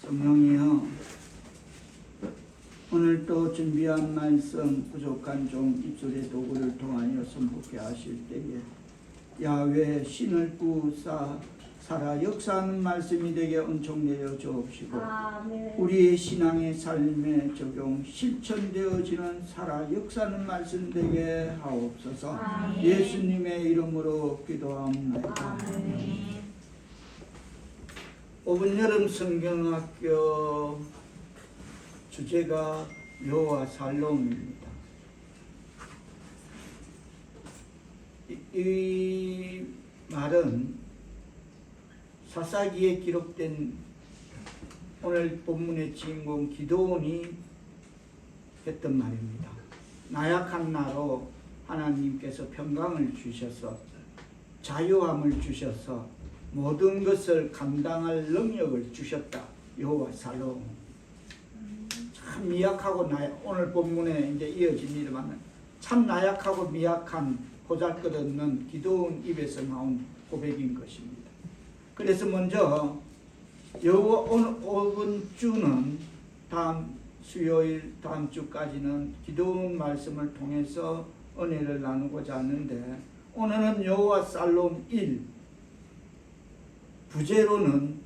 성령이여, 오늘 또 준비한 말씀 부족한 종 입술의 도구를 통하여 선포케 하실 때에 야훼 신을 구사 살아 역사하는 말씀이 되게 은총 내려 주옵시고, 우리의 신앙의 삶에 적용 실천되어지는 살아 역사하는 말씀 되게 하옵소서. 예수님의 이름으로 기도합니다. 5분 여름 성경학교 주제가 여호와 살롬입니다. 이 말은 사사기에 기록된 오늘 본문의 주인공 기드온이 했던 말입니다. 나약한 나로 하나님께서 평강을 주셔서 자유함을 주셔서 모든 것을 감당할 능력을 주셨다. 여호와 살롬. 참 미약하고 오늘 본문에 이제 이어집니다만 참 나약하고 미약한 보잘것없는 기드온 입에서 나온 고백인 것입니다. 그래서 먼저 오늘 5분 주는 수요일 다음 주까지는 기드온 말씀을 통해서 은혜를 나누고자 하는데, 오늘은 여호와 살롬 1 부제로는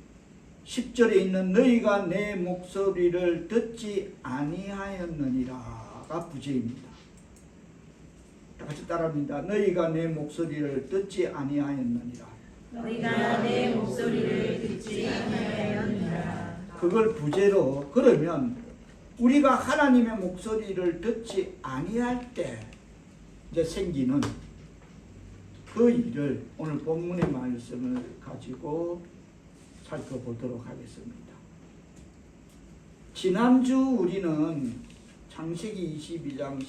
10절에 있는 너희가 내 목소리를 듣지 아니하였느니라가 부제입니다. 다 같이 따라합니다. 너희가 내 목소리를 듣지 아니하였느니라. 너희가 내 목소리를 듣지 아니하였느니라. 그걸 부제로, 그러면 우리가 하나님의 목소리를 듣지 아니할 때 이제 생기는 그 일을 오늘 본문의 말씀을 가지고 살펴보도록 하겠습니다. 지난주 우리는 창세기 22장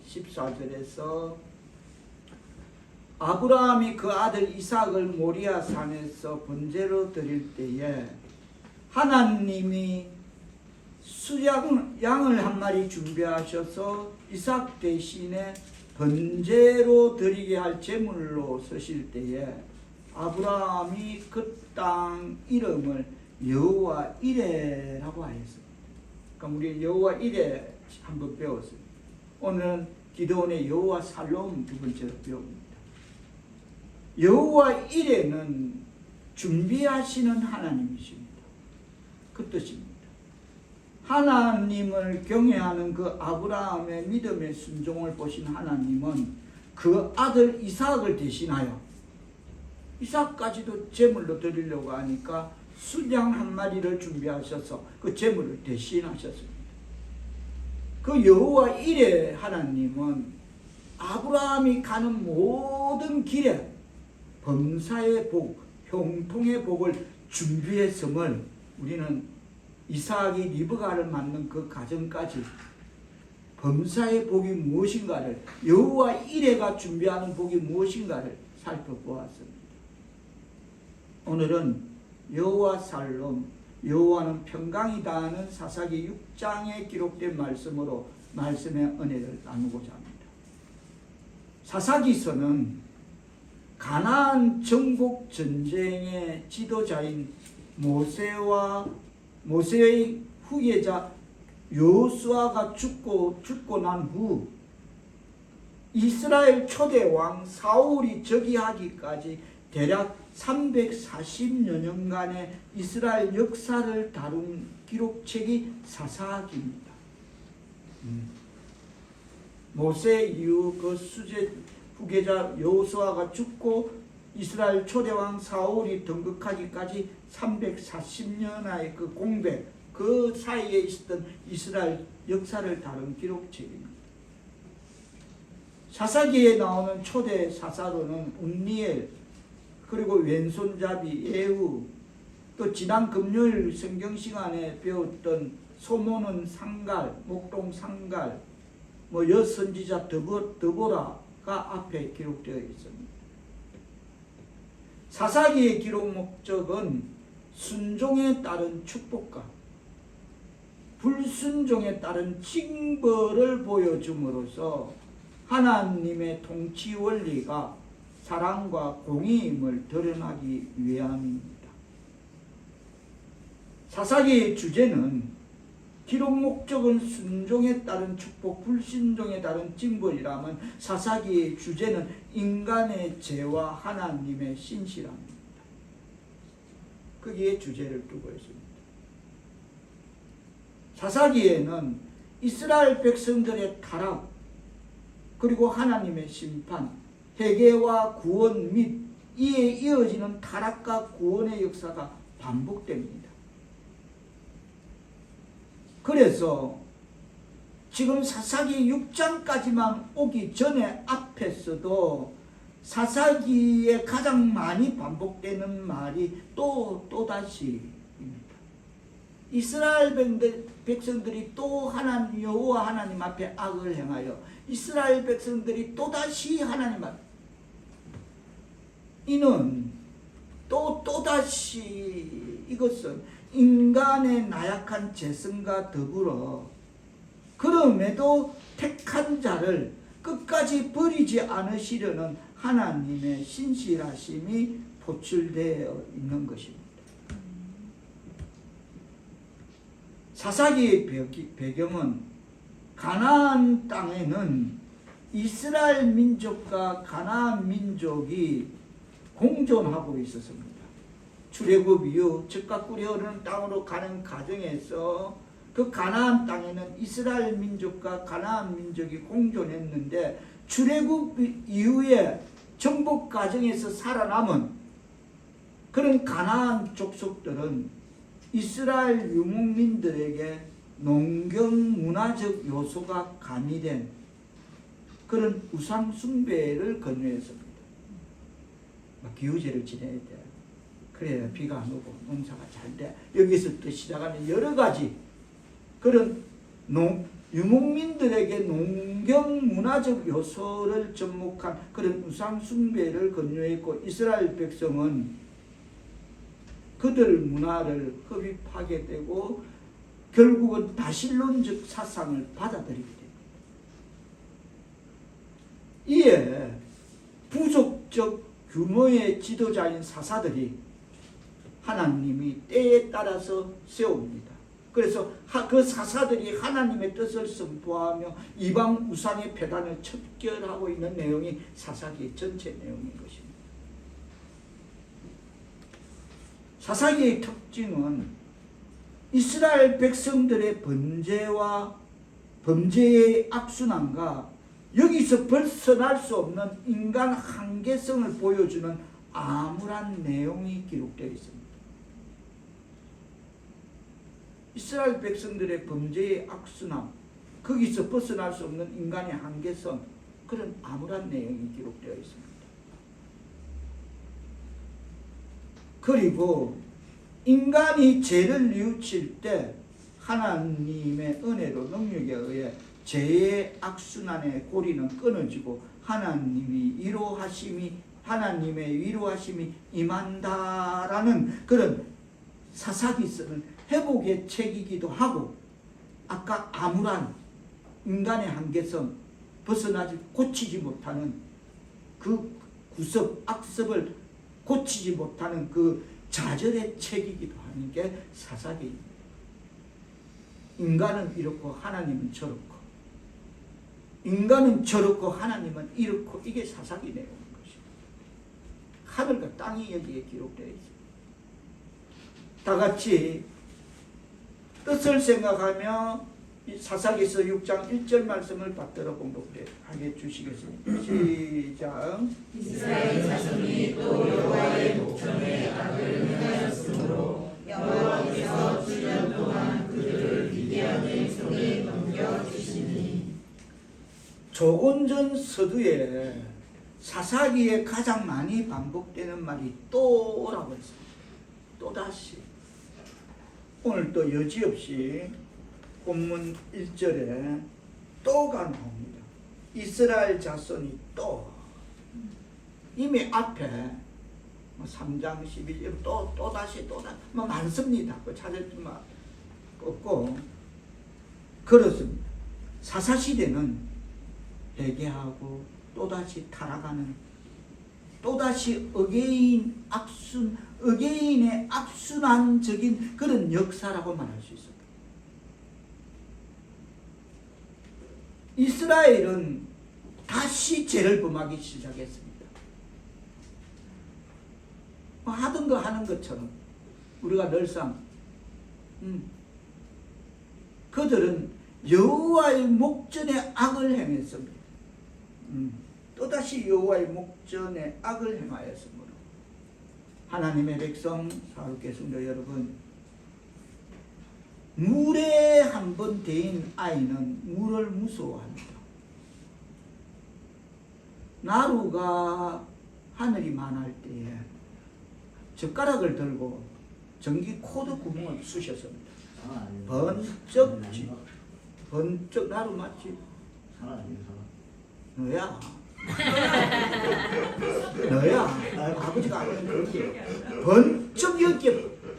14절에서 아브라함이 그 아들 이삭을 모리아 산에서 번제로 드릴 때에 하나님이 양을 한 마리 준비하셔서 이삭 대신에 번제로 드리게 할 제물로 서실 때에 아브라함이 그 땅 이름을 여호와 이레라고 하였습니다. 그럼 우리 여호와 이레 한번 배웠습니다. 오늘은 기드온의 여호와 살롬 두 번째로 배웁니다. 여호와 이레는 준비하시는 하나님이십니다. 그 뜻입니다. 하나님을 경외하는 그 아브라함의 믿음의 순종을 보신 하나님은 그 아들 이삭을 대신하여 이삭까지도 제물로 드리려고 하니까 수양 한 마리를 준비하셔서 그 제물을 대신하셨습니다. 그 여호와 이레 하나님은 아브라함이 가는 모든 길에 범사의 복, 형통의 복을 준비했음을 우리는 이삭이 리브가를 맞는 그 가정까지 범사의 복이 무엇인가를, 여호와 이레가 준비하는 복이 무엇인가를 살펴보았습니다. 오늘은 여호와 살롬, 여호와는 평강이다 하는 사사기 6장에 기록된 말씀으로 말씀의 은혜를 나누고자 합니다. 사사기서는 가나안 정복 전쟁의 지도자인 모세의 후계자 여호수아가 죽고 난 후 이스라엘 초대 왕 사울이 즉위하기까지 대략 340여 년간의 이스라엘 역사를 다룬 기록책이 사사기입니다. 모세 이후 그 후계자 여호수아가 죽고 이스라엘 초대왕 사울이 등극하기까지 340년의 그 공백, 그 사이에 있었던 이스라엘 역사를 다룬 기록책입니다. 사사기에 나오는 초대 사사로는 운니엘, 그리고 왼손잡이 예후, 또 지난 금요일 성경 시간에 배웠던 소모는 상갈, 목동 상갈, 여선지자 드보라가 앞에 기록되어 있습니다. 사사기의 기록 목적은 순종에 따른 축복과 불순종에 따른 징벌을 보여줌으로써 하나님의 통치 원리가 사랑과 공의임을 드러나기 위함입니다. 사사기의 주제는 기록 목적은 순종에 따른 축복, 불순종에 따른 징벌이라면 사사기의 주제는 인간의 죄와 하나님의 신실함입니다. 거기에 주제를 두고 있습니다. 사사기에는 이스라엘 백성들의 타락, 그리고 하나님의 심판, 회개와 구원 및 이에 이어지는 타락과 구원의 역사가 반복됩니다. 그래서 지금 사사기 6장까지만 오기 전에 앞에서도 사사기에 가장 많이 반복되는 말이 또다시입니다. 이스라엘 백성들이 또 하나님 여호와 하나님 앞에 악을 행하여 이스라엘 백성들이 또다시 하나님 앞에 이는 또다시 이것은 인간의 나약한 재성과 더불어 그럼에도 택한 자를 끝까지 버리지 않으시려는 하나님의 신실하심이 포출되어 있는 것입니다. 사사기의 배경은 가나안 땅에는 이스라엘 민족과 가나안 민족이 공존하고 있었습니다. 출애굽 이후 즉각 꿀이 흐르는 땅으로 가는 과정에서 그 가나안 땅에는 이스라엘 민족과 가나안 민족이 공존했는데 출애굽 이후에 정복 과정에서 살아남은 그런 가나안 족속들은 이스라엘 유목민들에게 농경 문화적 요소가 가미된 그런 우상 숭배를 권유했습니다. 기후제를 지내야 돼. 그래야 비가 안 오고 농사가 잘 돼. 여기서부터 시작하는 여러 가지 그런 유목민들에게 농경 문화적 요소를 접목한 그런 우상 숭배를 권유했고 이스라엘 백성은 그들 문화를 흡입하게 되고 결국은 바실론적 사상을 받아들이게 됩니다. 이에 부족적 규모의 지도자인 사사들이 하나님이 때에 따라서 세웁니다. 그래서 그 사사들이 하나님의 뜻을 선포하며 이방 우상의 폐단을 척결하고 있는 내용이 사사기 전체 내용인 것입니다. 사사기의 특징은 이스라엘 백성들의 범죄의 악순환과 여기서 벗어날 수 없는 인간 한계성을 보여주는 암울한 내용이 기록되어 있습니다. 이스라엘 백성들의 범죄의 악순환, 거기서 벗어날 수 없는 인간의 한계성, 그런 암울한 내용이 기록되어 있습니다. 그리고 인간이 죄를 뉘우칠 때 하나님의 은혜로 능력에 의해 죄의 악순환의 고리는 끊어지고 하나님의 위로하심이 임한다라는 그런 사사기서는 회복의 책이기도 하고 아까 암울한 인간의 한계성 고치지 못하는 그 악습을 고치지 못하는 그 좌절의 책이기도 하는 게 사사기입니다. 인간은 이렇고 하나님은 저렇고 인간은 저렇고 하나님은 이렇고 이게 사사기 내용인 것입니다. 하늘과 땅이 여기에 기록되어 있습니다. 다 같이 뜻을 생각하며 사사기서 6장 1절 말씀을 받들어 공독하게 주시겠습니다. 시작. 이스라엘 자손이 또 여호와의 목전에 악을 행하였으므로 여호와께서 7년 동안 그들을 미디안의 손에 넘겨주시니. 조곤전 서두에 사사기에 가장 많이 반복되는 말이 또라고 했습니다. 또다시. 오늘 또 여지없이 본문 1절에 또가 나옵니다. 이스라엘 자손이 또. 이미 앞에 3장 12절 또다시 많습니다. 찾을 수만 없고 그렇습니다. 사사시대는 회개하고 또다시 타락하는 또다시 어게인의 악순환적인 그런 역사라고 말할 수 있습니다. 이스라엘은 다시 죄를 범하기 시작했습니다. 하던 거 하는 것처럼 우리가 늘상 그들은 여호와의 목전에 악을 행했습니다. 또다시 여호와의 목전에 악을 행하였으므로 하나님의 백성 사랑하는 성도 여러분, 물에 한번 데인 아이는 물을 무서워합니다. 나루가 하늘이 만할 때에 젓가락을 들고 전기 코드 구멍을 쑤셨습니다. 번쩍 나루 맞지? 너야. 아버지가 아버지 그렇게 번쩍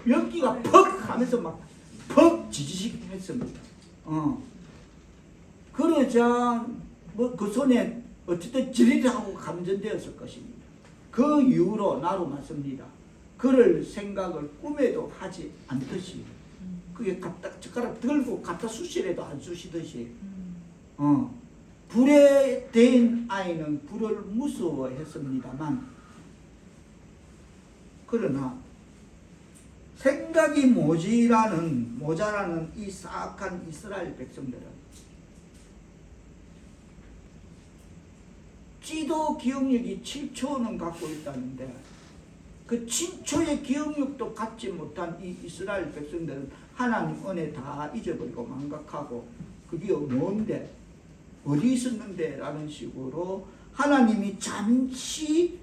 연기가 퍽 하면서 막 퍽 지지직 했습니다. 그러자 뭐 그 손에 어쨌든 지리하고 감전되었을 것입니다. 그 이후로 나로 맞습니다. 그럴 생각을 꿈에도 하지 않듯이, 그게 갖다 젓가락 들고 갖다 쑤시래도 안 쑤시듯이, 불에 대인 아이는 불을 무서워했습니다만, 그러나 생각이 모자라는 이 사악한 이스라엘 백성들은 지도 기억력이 7초는 갖고 있다는데 그 7초의 기억력도 갖지 못한 이 이스라엘 백성들은 하나님 은혜 다 잊어버리고 망각하고, 그게 뭔데? 어디 있었는데? 라는 식으로 하나님이 잠시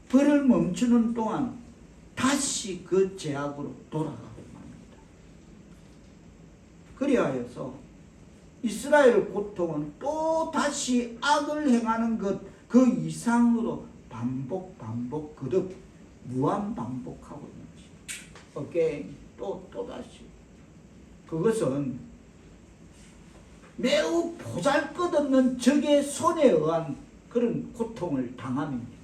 벌을 멈추는 동안 다시 그 죄악으로 돌아가고 맙니다. 그리하여서 이스라엘 고통은 또 다시 악을 행하는 것 그 이상으로 반복 거듭 무한 반복하고 있는 것입니다. again, 또다시. 그것은 매우 보잘것없는 적의 손에 의한 그런 고통을 당함입니다.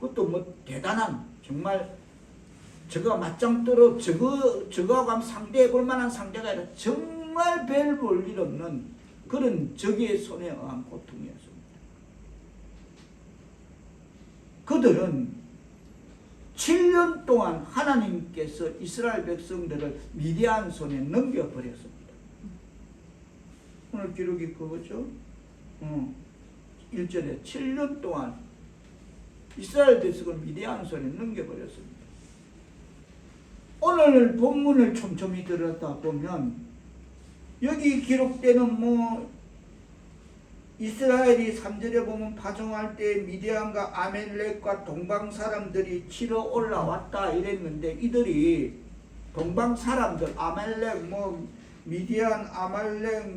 그것도 뭐 대단한, 정말 저거 맞짱 뜨러 저거하고 한번 상대해 볼 만한 상대가 아니라 정말 별 볼 일 없는 그런 적의 손에 의한 고통이었습니다. 그들은 7년 동안 하나님께서 이스라엘 백성들을 미디안 손에 넘겨버렸습니다. 오늘 기록이 그거죠. 1절에 7년 동안 이스라엘 백성을 미디안 손에 넘겨버렸습니다. 오늘 본문을 촘촘히 들었다 보면 여기 기록되는 이스라엘이 3절에 보면 파종할 때 미디안과 아멜렉과 동방 사람들이 치러 올라왔다 이랬는데, 이들이 동방 사람들, 아멜렉 미디안, 아말렉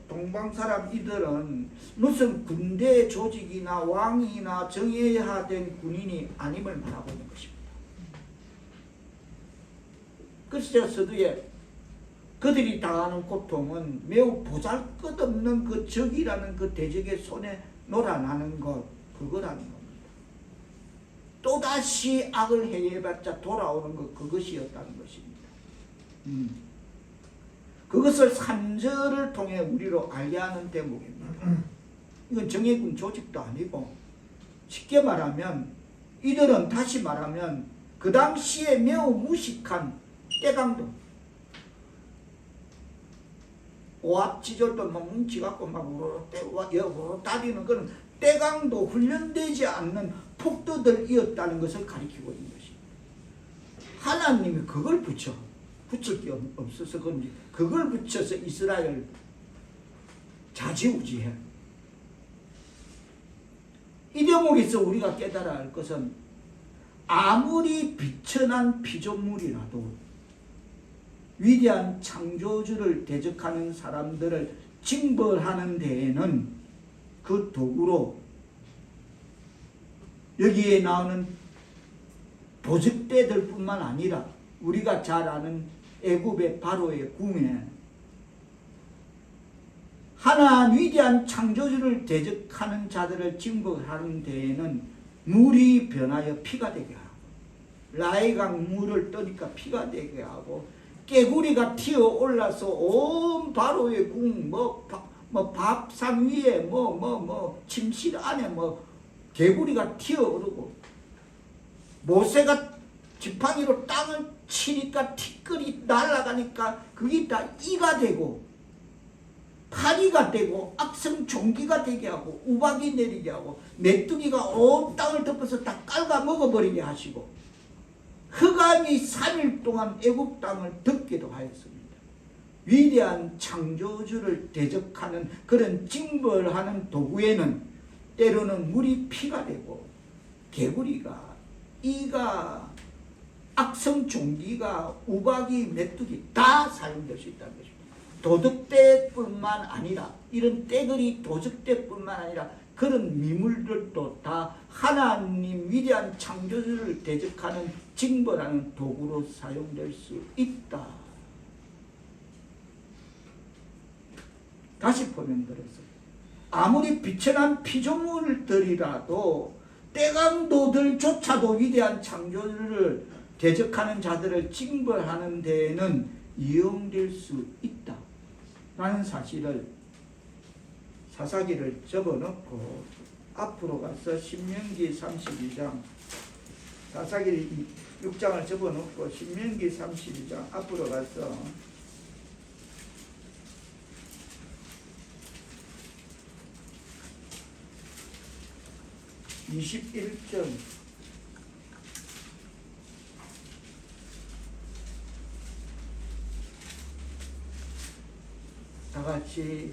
동방 사람, 이들은 무슨 군대 조직이나 왕이나 정예화된 군인이 아님을 말하고 있는 것입니다. 그래서 제가 서두에 그들이 당하는 고통은 매우 보잘것없는 그 적이라는 그 대적의 손에 놀아나는 것, 그거라는 겁니다. 또다시 악을 행해봤자 돌아오는 것, 그것이었다는 것입니다. 그것을 3절을 통해 우리로 알게 하는 대목입니다. 이건 정예군 조직도 아니고, 쉽게 말하면 이들은 다시 말하면 그 당시에 매우 무식한 떼강도, 오합지졸도 막 뭉치갖고 막 다리는 그런 떼강도 훈련되지 않는 폭도들이었다는 것을 가리키고 있는 것입니다. 하나님이 그걸 붙일 게 없어서 그런지 그걸 붙여서 이스라엘 좌지우지해. 이 대목에서 우리가 깨달아야 할 것은, 아무리 비천한 피조물이라도 위대한 창조주를 대적하는 사람들을 징벌하는 데에는 그 도구로 여기에 나오는 도적대들 뿐만 아니라 우리가 잘 아는 애굽의 바로의 궁에 하나 위대한 창조주를 대적하는 자들을 징벌하는 데에는 물이 변하여 피가 되게 하고, 라이강 물을 떠니까 피가 되게 하고, 깨구리가 튀어 올라서 온 바로의 궁, 밥상 위에 침실 안에 개구리가 튀어 오르고, 모세가 지팡이로 땅을 치니까 티끌이 날아가니까 그게 다 이가 되고 파리가 되고 악성 종기가 되게 하고 우박이 내리게 하고 메뚜기가 온 땅을 덮어서 다 깔아 먹어버리게 하시고 흑암이 3일 동안 애굽 땅을 덮기도 하였습니다. 위대한 창조주를 대적하는 그런 징벌하는 도구에는 때로는 물이 피가 되고 개구리가 이가 악성 종기가 우박이 메뚜기 다 사용될 수 있다는 것입니다. 도둑대뿐만 아니라 이런 떼거리 도적대뿐만 아니라 그런 미물들도 다 하나님 위대한 창조주를 대적하는 징벌하는 도구로 사용될 수 있다. 다시 보면 그래서 아무리 비천한 피조물들이라도 떼강도들조차도 위대한 창조주를 대적하는 자들을 징벌하는 데에는 이용될 수 있다 라는 사실을 사사기를 접어놓고 앞으로 가서 신명기 32장 사사기 6장을 접어놓고 신명기 32장 앞으로 가서 21절 다같이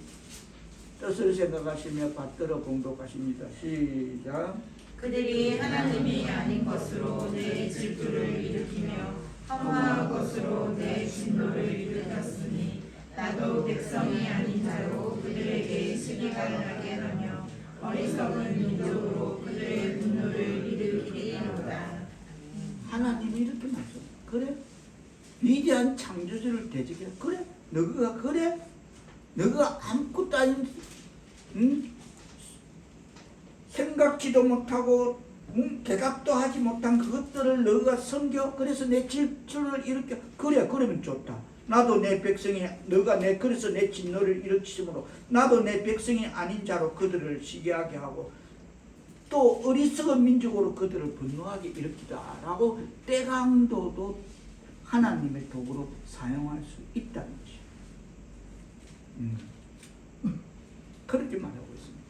뜻을 생각하시며 받들어 공독하십니다. 시작. 그들이 하나님이 아닌 것으로 내 질투를 일으키며 험한 것으로 내 진노를 일으켰으니 나도 백성이 아닌 자로 그들에게 시기가 나게 하며 어리석은 민족으로 그들의 분노를 일으키리로다. 하나님이 이렇게 말씀. 그래? 위대한 창조주를 대적해. 그래? 너가 그래? 너가 아무것도 아닌 생각지도 못하고 대답도 하지 못한 그것들을 너가 섬겨. 그래서 내 질투를 일으켜. 그래, 그러면 좋다. 나도 내 백성이 그래서 내 진노를 일으키므로 나도 내 백성이 아닌 자로 그들을 시기하게 하고 또 어리석은 민족으로 그들을 분노하게 일으키다라고 떼강도도 하나님의 도구로 사용할 수 있다는 것이죠. 그렇게 말하고 있습니다.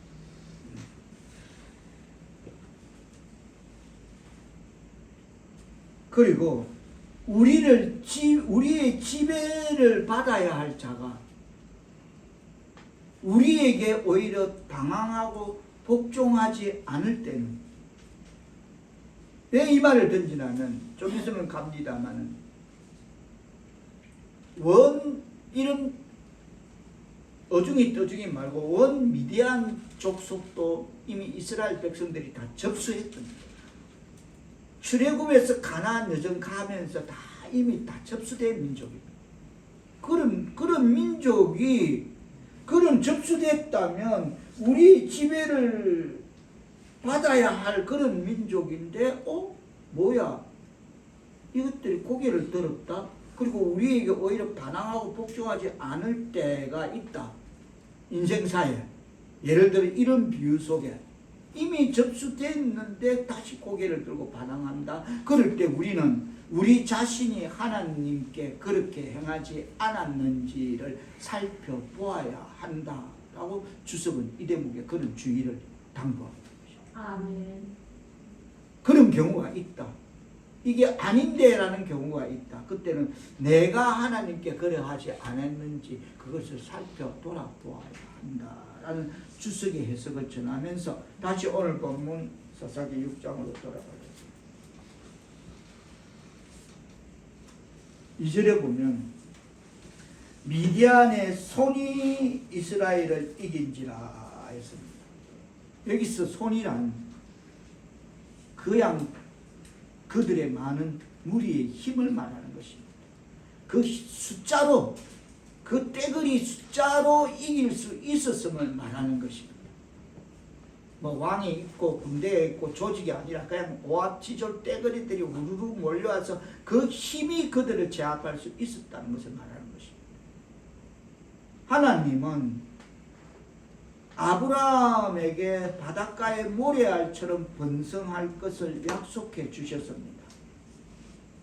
그리고 우리의 지배를 받아야 할 자가 우리에게 오히려 방황하고 복종하지 않을 때는, 왜 이 말을 던지냐면 좀 있으면 갑니다마는 이런 어중이 떠중이 말고 원 미디안 족속도 이미 이스라엘 백성들이 다 접수했던, 출애굽에서 가나안 여정 가면서 다 이미 다 접수된 민족입니다. 그런 민족이 그런 접수됐다면 우리 지배를 받아야 할 그런 민족인데 뭐야? 이것들이 고개를 들었다. 그리고 우리에게 오히려 반항하고 복종하지 않을 때가 있다. 인생사에. 예를 들어 이런 비유 속에 이미 접수됐는데 다시 고개를 들고 반항한다. 그럴 때 우리는 우리 자신이 하나님께 그렇게 행하지 않았는지를 살펴보아야 한다라고 주석은 이 대목에 그런 주의를 당부합니다. 아멘. 그런 경우가 있다. 이게 아닌데라는 경우가 있다. 그때는 내가 하나님께 그래하지 않았는지 그것을 돌아보아야 한다라는 주석의 해석을 전하면서 다시 오늘 본문 사사기 6장으로 돌아가겠습니다. 2절에 보면 미디안의 손이 이스라엘을 이긴지라 했습니다. 여기서 손이란 그들의 많은 무리의 힘을 말하는 것입니다. 그 숫자로 그 떼거리 숫자로 이길 수 있었음을 말하는 것입니다. 뭐 왕이 있고 군대에 있고 조직이 아니라 그냥 오합지졸 떼거리들이 우르르 몰려와서 그 힘이 그들을 제압할 수 있었다는 것을 말하는 것입니다. 하나님은 아브라함에게 바닷가의 모래알처럼 번성할 것을 약속해 주셨습니다.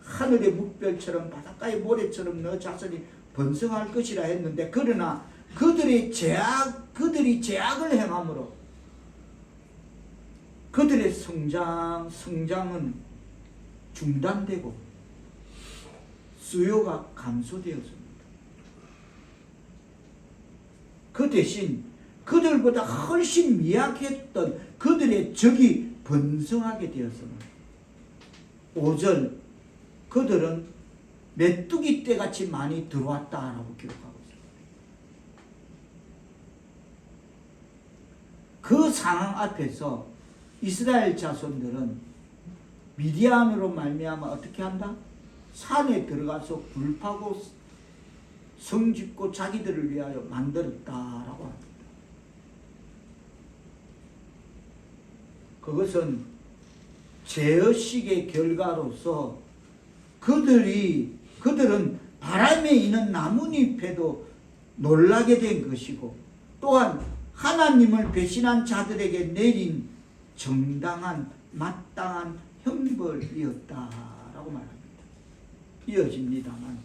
하늘의 묵별처럼 바닷가의 모래처럼 너 자손이 번성할 것이라 했는데, 그러나 그들이 제약을 행함으로 그들의 성장은 중단되고 수요가 감소되었습니다. 그 대신 그들보다 훨씬 미약했던 그들의 적이 번성하게 되었습니다. 5절, 그들은 메뚜기 떼같이 많이 들어왔다라고 기록하고 있습니다. 그 상황 앞에서 이스라엘 자손들은 미디안으로 말미암아 어떻게 한다? 산에 들어가서 굴파고 성 짓고 자기들을 위하여 만들었다라고 합니다. 그것은 제어식의 결과로서 그들은 바람에 있는 나뭇잎에도 놀라게 된 것이고, 또한 하나님을 배신한 자들에게 내린 정당한 마땅한 형벌이었다라고 말합니다. 이어집니다만,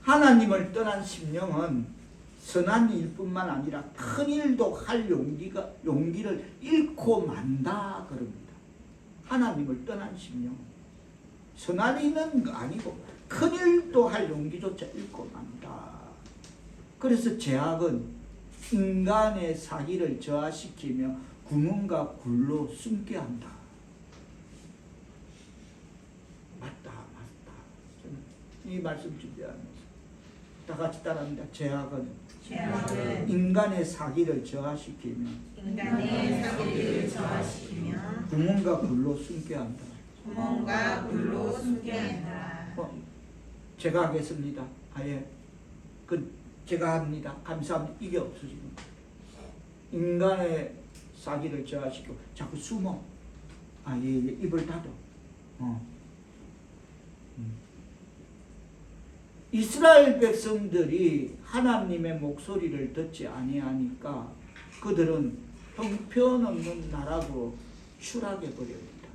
하나님을 떠난 심령은 선한 일뿐만 아니라 큰 일도 할 용기를 잃고 만다 그럽니다. 하나님을 떠난 심령, 선한 일은 아니고 큰 일도 할 용기조차 잃고 만다. 그래서 죄악은 인간의 사기를 저하시키며 구멍과 굴로 숨게 한다. 맞다. 저는 이 말씀 준비하면서 다 같이 따라합니다. 죄악은 인간의 사기를 저하시키며 구멍과 굴로 숨게 한다. 제가 하겠습니다. 아예 제가 합니다. 감사합니다. 이게 없어지는 거예요. 인간의 사기를 저하시키고 자꾸 숨어. 입을 닫어. 이스라엘 백성들이 하나님의 목소리를 듣지 아니하니까 그들은 형편없는 나라로 추락해 버립니다.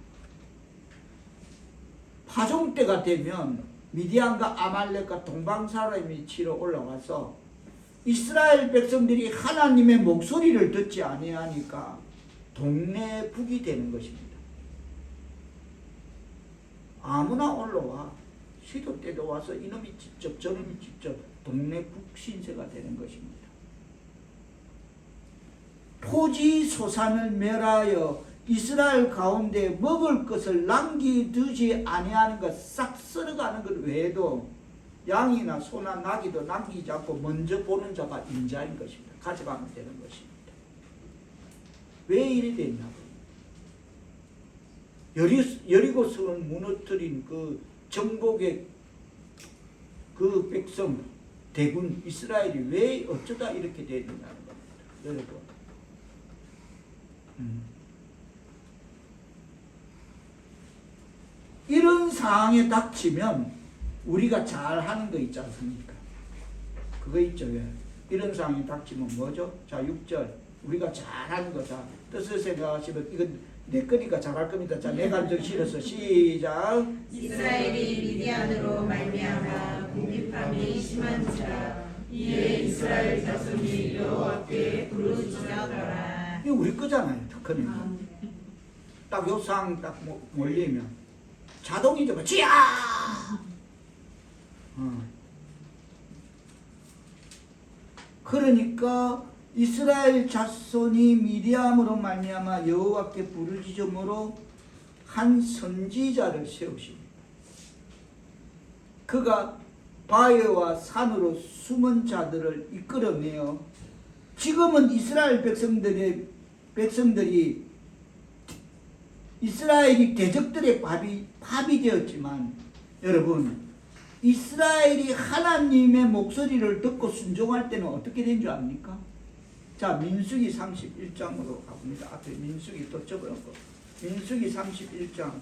파종 때가 되면 미디안과 아말렉과 동방사람이 치러 올라와서 이스라엘 백성들이 하나님의 목소리를 듣지 아니하니까 동네 북이 되는 것입니다. 아무나 올라와. 시도 때도 와서 이놈이 직접 저놈이 직접 동네 북신세가 되는 것입니다. 토지소산을 멸하여 이스라엘 가운데 먹을 것을 남기두지 아니하는 것, 싹 썰어가는 것 외에도 양이나 소나 나귀도 남기지 않고 먼저 보는 자가 인자인 것입니다. 가져가면 되는 것입니다. 왜 이래 됐냐고요. 여리고성을 무너뜨린 그 정복의 그 백성 대군 이스라엘이 왜 어쩌다 이렇게 되느냐는 겁니다. 여러분, 이런 상황에 닥치면 우리가 잘하는 거 있지 않습니까? 그거 있죠. 왜? 이런 상황에 닥치면 뭐죠? 자, 6절 우리가 잘하는 거. 자, 뜻을 생각하시면 이건 내 거니까 잘할 겁니다. 자, 내 감정 실어서 시작. 이스라엘이 미디안으로 말미암아 궁핍함이 심한지라 이에 이스라엘 자손이 여호와께 부르짖었더라. 이거 우리 거잖아요. 특허는. 딱 요 상황 딱 몰리면 자동이죠. 지야. 그러니까 이스라엘 자손이 미디안으로 말미암아 여호와께 부르짖음으로 한 선지자를 세우십니다. 그가 바위와 산으로 숨은 자들을 이끌어내어 지금은 이스라엘 백성들이 이스라엘이 대적들의 밥이 되었지만, 여러분, 이스라엘이 하나님의 목소리를 듣고 순종할 때는 어떻게 된 줄 압니까? 자, 민수기 31장으로 가봅니다. 앞에 민수기 또 적어놓고. 민수기 31장.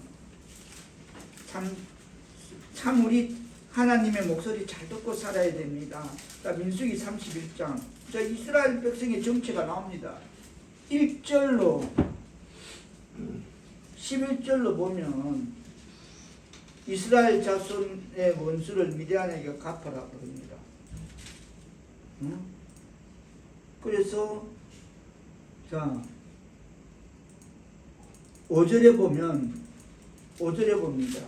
참 우리 하나님의 목소리 잘 듣고 살아야 됩니다. 자, 민수기 31장. 자, 이스라엘 백성의 정체가 나옵니다. 1절로 11절로 보면 이스라엘 자손의 원수를 미디안에게 갚아라 그럽니다. 응? 그래서 자 5절에 봅니다.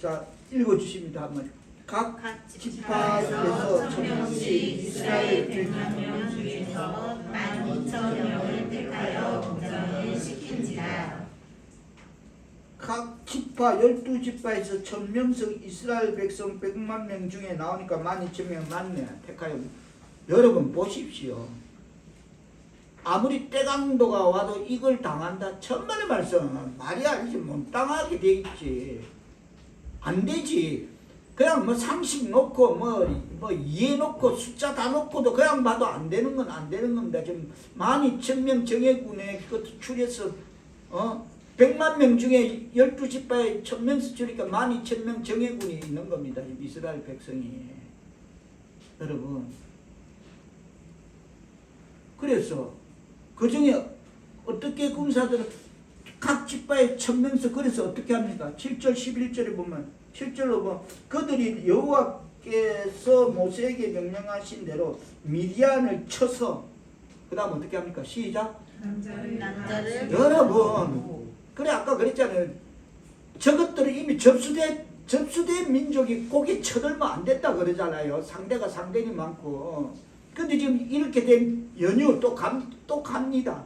자, 읽어주십니다. 한번. 각 지파에서 1000명씩 이스라엘 100만 중에서 12,000명을 택하여 공정을 시킨지라. 각 지파 12지파에서 1000명씩 이스라엘 백성 100만 명 중에 나오니까 12,000명 맞네. 택하여. 여러분 보십시오. 아무리 때강도가 와도 이걸 당한다. 천만의 말씀. 말이 아니지. 못당하게 돼 있지. 안 되지. 그냥 뭐 상식 놓고 뭐 이해 놓고 숫자 다 놓고도 그냥 봐도 안 되는 건 안 되는 겁니다. 지금 12,000명 정예군에 그것도 추려서 100만 명 중에 12지파에 1000명씩 줄이니까 12,000명 정예군이 있는 겁니다. 이스라엘 백성이. 여러분. 그래서 그 중에 어떻게 군사들은 각 지파에 1000명씩 그래서 어떻게 합니까? 7절 11절에 보면 7절로 보면 그들이 여호와께서 모세에게 명령하신 대로 미디안을 쳐서 그 다음 어떻게 합니까? 시작. 남자를 여러분 그래 아까 그랬잖아요. 저것들은 이미 접수된 민족이 고개 쳐들면 안 됐다 그러잖아요. 상대가 상당히 많고. 근데 지금 이렇게 된 연유 또 갑니다.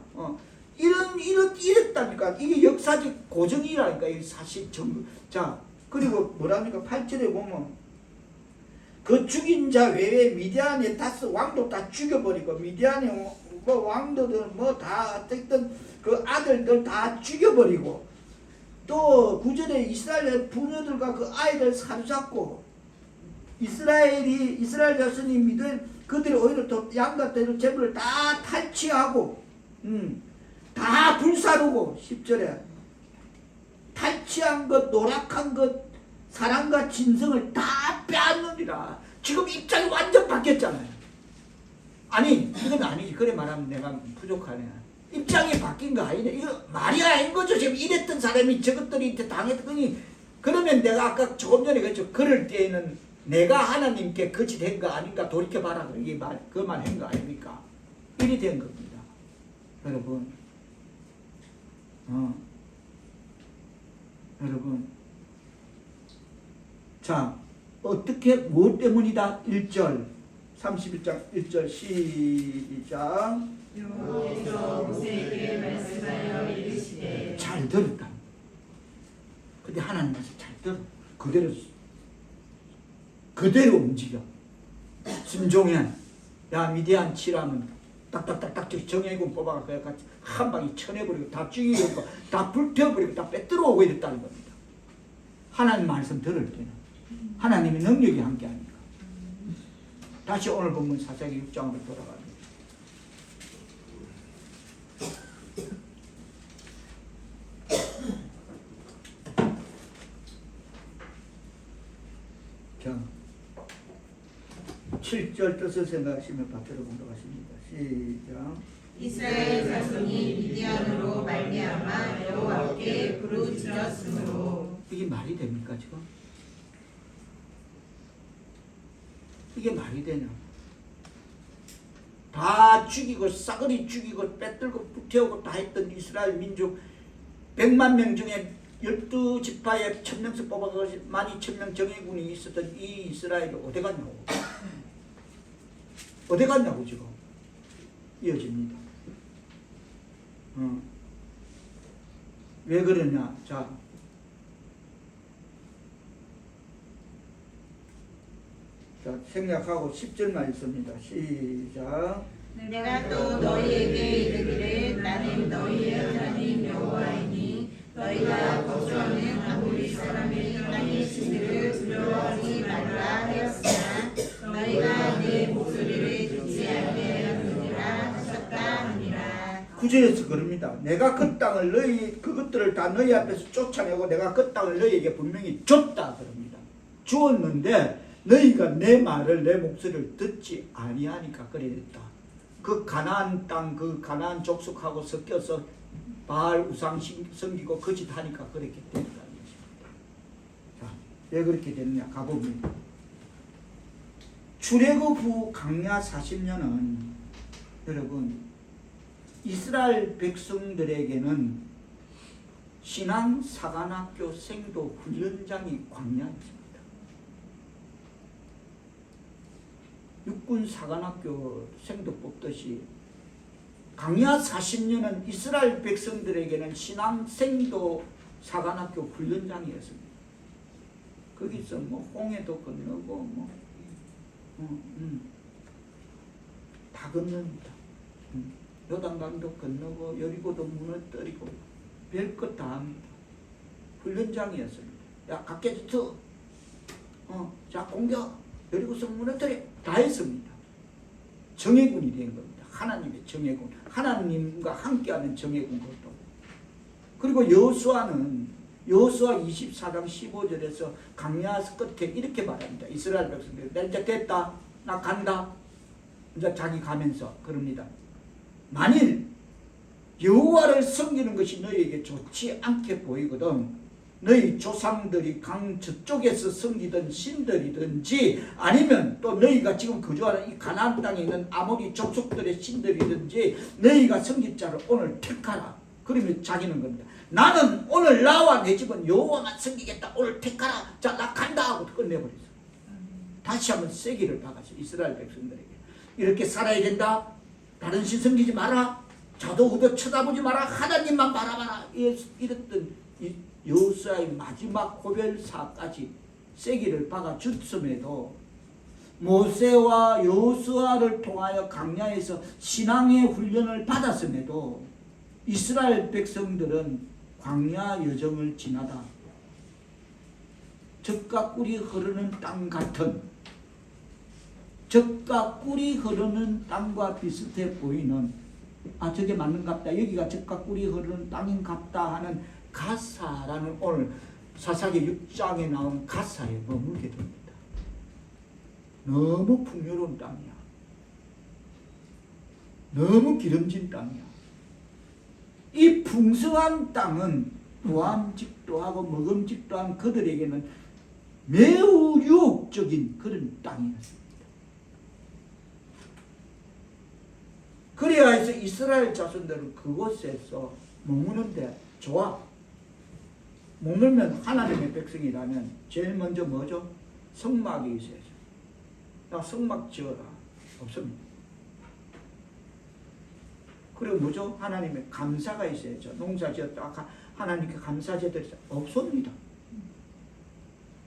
이랬다니까. 이게 역사적 고정이라니까. 이 사실 전부. 자, 그리고 뭐랍니까? 8절에 보면 그 죽인 자 외에 미디안의 다스 왕도 다 죽여버리고 미디안의 뭐 왕도들 뭐 다 어쨌든 그 아들들 다 죽여버리고 또 9절에 이스라엘 부녀들과 그 아이들 사로잡고 이스라엘 자손이 믿은 그들이 오히려 또 양과 떼로 재물을 다 탈취하고 다 불사르고 10절에 탈취한 것 노력한 것 사랑과 진성을 다 빼앗느니라. 지금 입장이 완전 바뀌었잖아요. 아니 이건 아니지. 그래 말하면 내가 부족하네. 입장이 바뀐 거 아니네. 이거 말이 아닌 거죠. 지금 이랬던 사람이 저것들이 당했더니 그러면 내가 아까 조금 전에 그랬죠. 그럴 때에는 내가 하나님께 거짓된 거 아닌가 돌이켜봐라. 이게 그 말 한 거 아닙니까? 이리 된 겁니다. 여러분. 여러분. 자, 어떻게, 무엇 때문이다? 1절. 31장 1절 시작. 여호와께서 모세에게 말씀하여 이르시되 잘 들었다. 근데 하나님께서 잘 들어. 그대로 움직여. 순종해. 야, 미디안 치라면 딱딱딱딱 정예군 뽑아가 한 방에 쳐내버리고 다 죽이고 다 불태워버리고 다 빼들어오고 이랬다는 겁니다. 하나님 말씀 들을 때는 하나님의 능력이 함께 하니까. 다시 오늘 본문 사사기 6장으로 돌아갑니다. 자, 7절 뜻을 생각하시며 받들어 공독하십니다. 시작. 이스라엘 자손이 미디안으로 말미암아 여호와께 부르짖었으므로. 이게 말이 됩니까 지금? 이게 말이 되냐? 다 죽이고 싸그리 죽이고 빼들고 불태우고 다 했던 이스라엘 민족 100만 명 중에 12지파에 1000명씩 뽑아서 12,000명 정예군이 있었던 이 이스라엘이 어디 갔냐고. 어디 갔냐고 지금. 이어집니다. 왜 그러냐. 자, 생략하고 10절만 있습니다. 시작. 내가 또 너희에게 이르기를 나는 너희의 하나님 여호와이니 너희가 거주하는 아모리 사람의 땅의 신들을 두려워하지 말라 9절에서 그럽니다. 내가 그 땅을 그것들을 다 너희 앞에서 쫓아내고 내가 그 땅을 너희에게 분명히 줬다 그럽니다. 주었는데 너희가 내 말을 내 목소리를 듣지 아니하니까 그래 됐다. 그 가나안 땅 그 가나안 족속하고 섞여서 바알 우상 섬기고 거짓하니까 그렇게 됐다는 것입니다. 자, 왜 그렇게 됐느냐 가봅니다. 출애굽 후 광야 40년은 여러분 이스라엘 백성들에게는 신앙 사관학교 생도 훈련장이 광야였습니다. 육군 사관학교 생도 뽑듯이 광야 40년은 이스라엘 백성들에게는 신앙 생도 사관학교 훈련장이었습니다. 거기서 뭐 홍해도 건너고 다 건넙니다. 요단강도 건너고 여리고도 무너뜨리고 별것 다 합니다. 훈련장이었습니다. 야 각계지트 자 공격 여리고성 무너뜨려 다 했습니다. 정예군이 된 겁니다. 하나님의 정예군, 하나님과 함께하는 정예군 것도. 그리고 여호수아는 여호수아 24장 15절에서 광야 끝에 이렇게 말합니다. 이스라엘 백성들 나 이제 됐다 나 간다 이제 자기 가면서 그럽니다. 만일 여호와를 섬기는 것이 너희에게 좋지 않게 보이거든 너희 조상들이 강 저쪽에서 섬기던 신들이든지 아니면 또 너희가 지금 거주하는 이 가나안 땅에 있는 아모리 족속들의 신들이든지 너희가 섬길 자를 오늘 택하라. 그러면 자기는 겁니다. 나는 오늘 나와 내 집은 여호와만 섬기겠다. 오늘 택하라. 자, 나 간다 하고 끝내버렸어요. 다시 한번 세기를 박았어요. 이스라엘 백성들에게. 이렇게 살아야 된다. 다른 신 섬기지 마라. 좌도 우도 쳐다보지 마라. 하나님만 바라봐라. 이랬던 여호수아의 마지막 고별사까지 세기를 박아줬음에도 모세와 여호수아를 통하여 광야에서 신앙의 훈련을 받았음에도 이스라엘 백성들은 광야 여정을 지나다 젖과 꿀이 흐르는 땅 같은 젖과 꿀이 흐르는 땅과 비슷해 보이는 저게 맞는갑다. 여기가 젖과 꿀이 흐르는 땅인갑다 하는 가사라는 오늘 사사기 6장에 나온 가사에 머물게 됩니다. 너무 풍요로운 땅이야. 너무 기름진 땅이야. 이 풍성한 땅은 부함직도 하고 먹음직도 한 그들에게는 매우 유혹적인 그런 땅이었습니다. 그래야 해서 이스라엘 자손들은 그곳에서 머무는데 좋아. 머물면 하나님의 백성이라면 제일 먼저 뭐죠? 성막이 있어야죠. 나 성막 지어라. 없습니다. 그리고 뭐죠? 하나님의 감사가 있어야죠. 농사 지었다 하나님께 감사제들이 없습니다.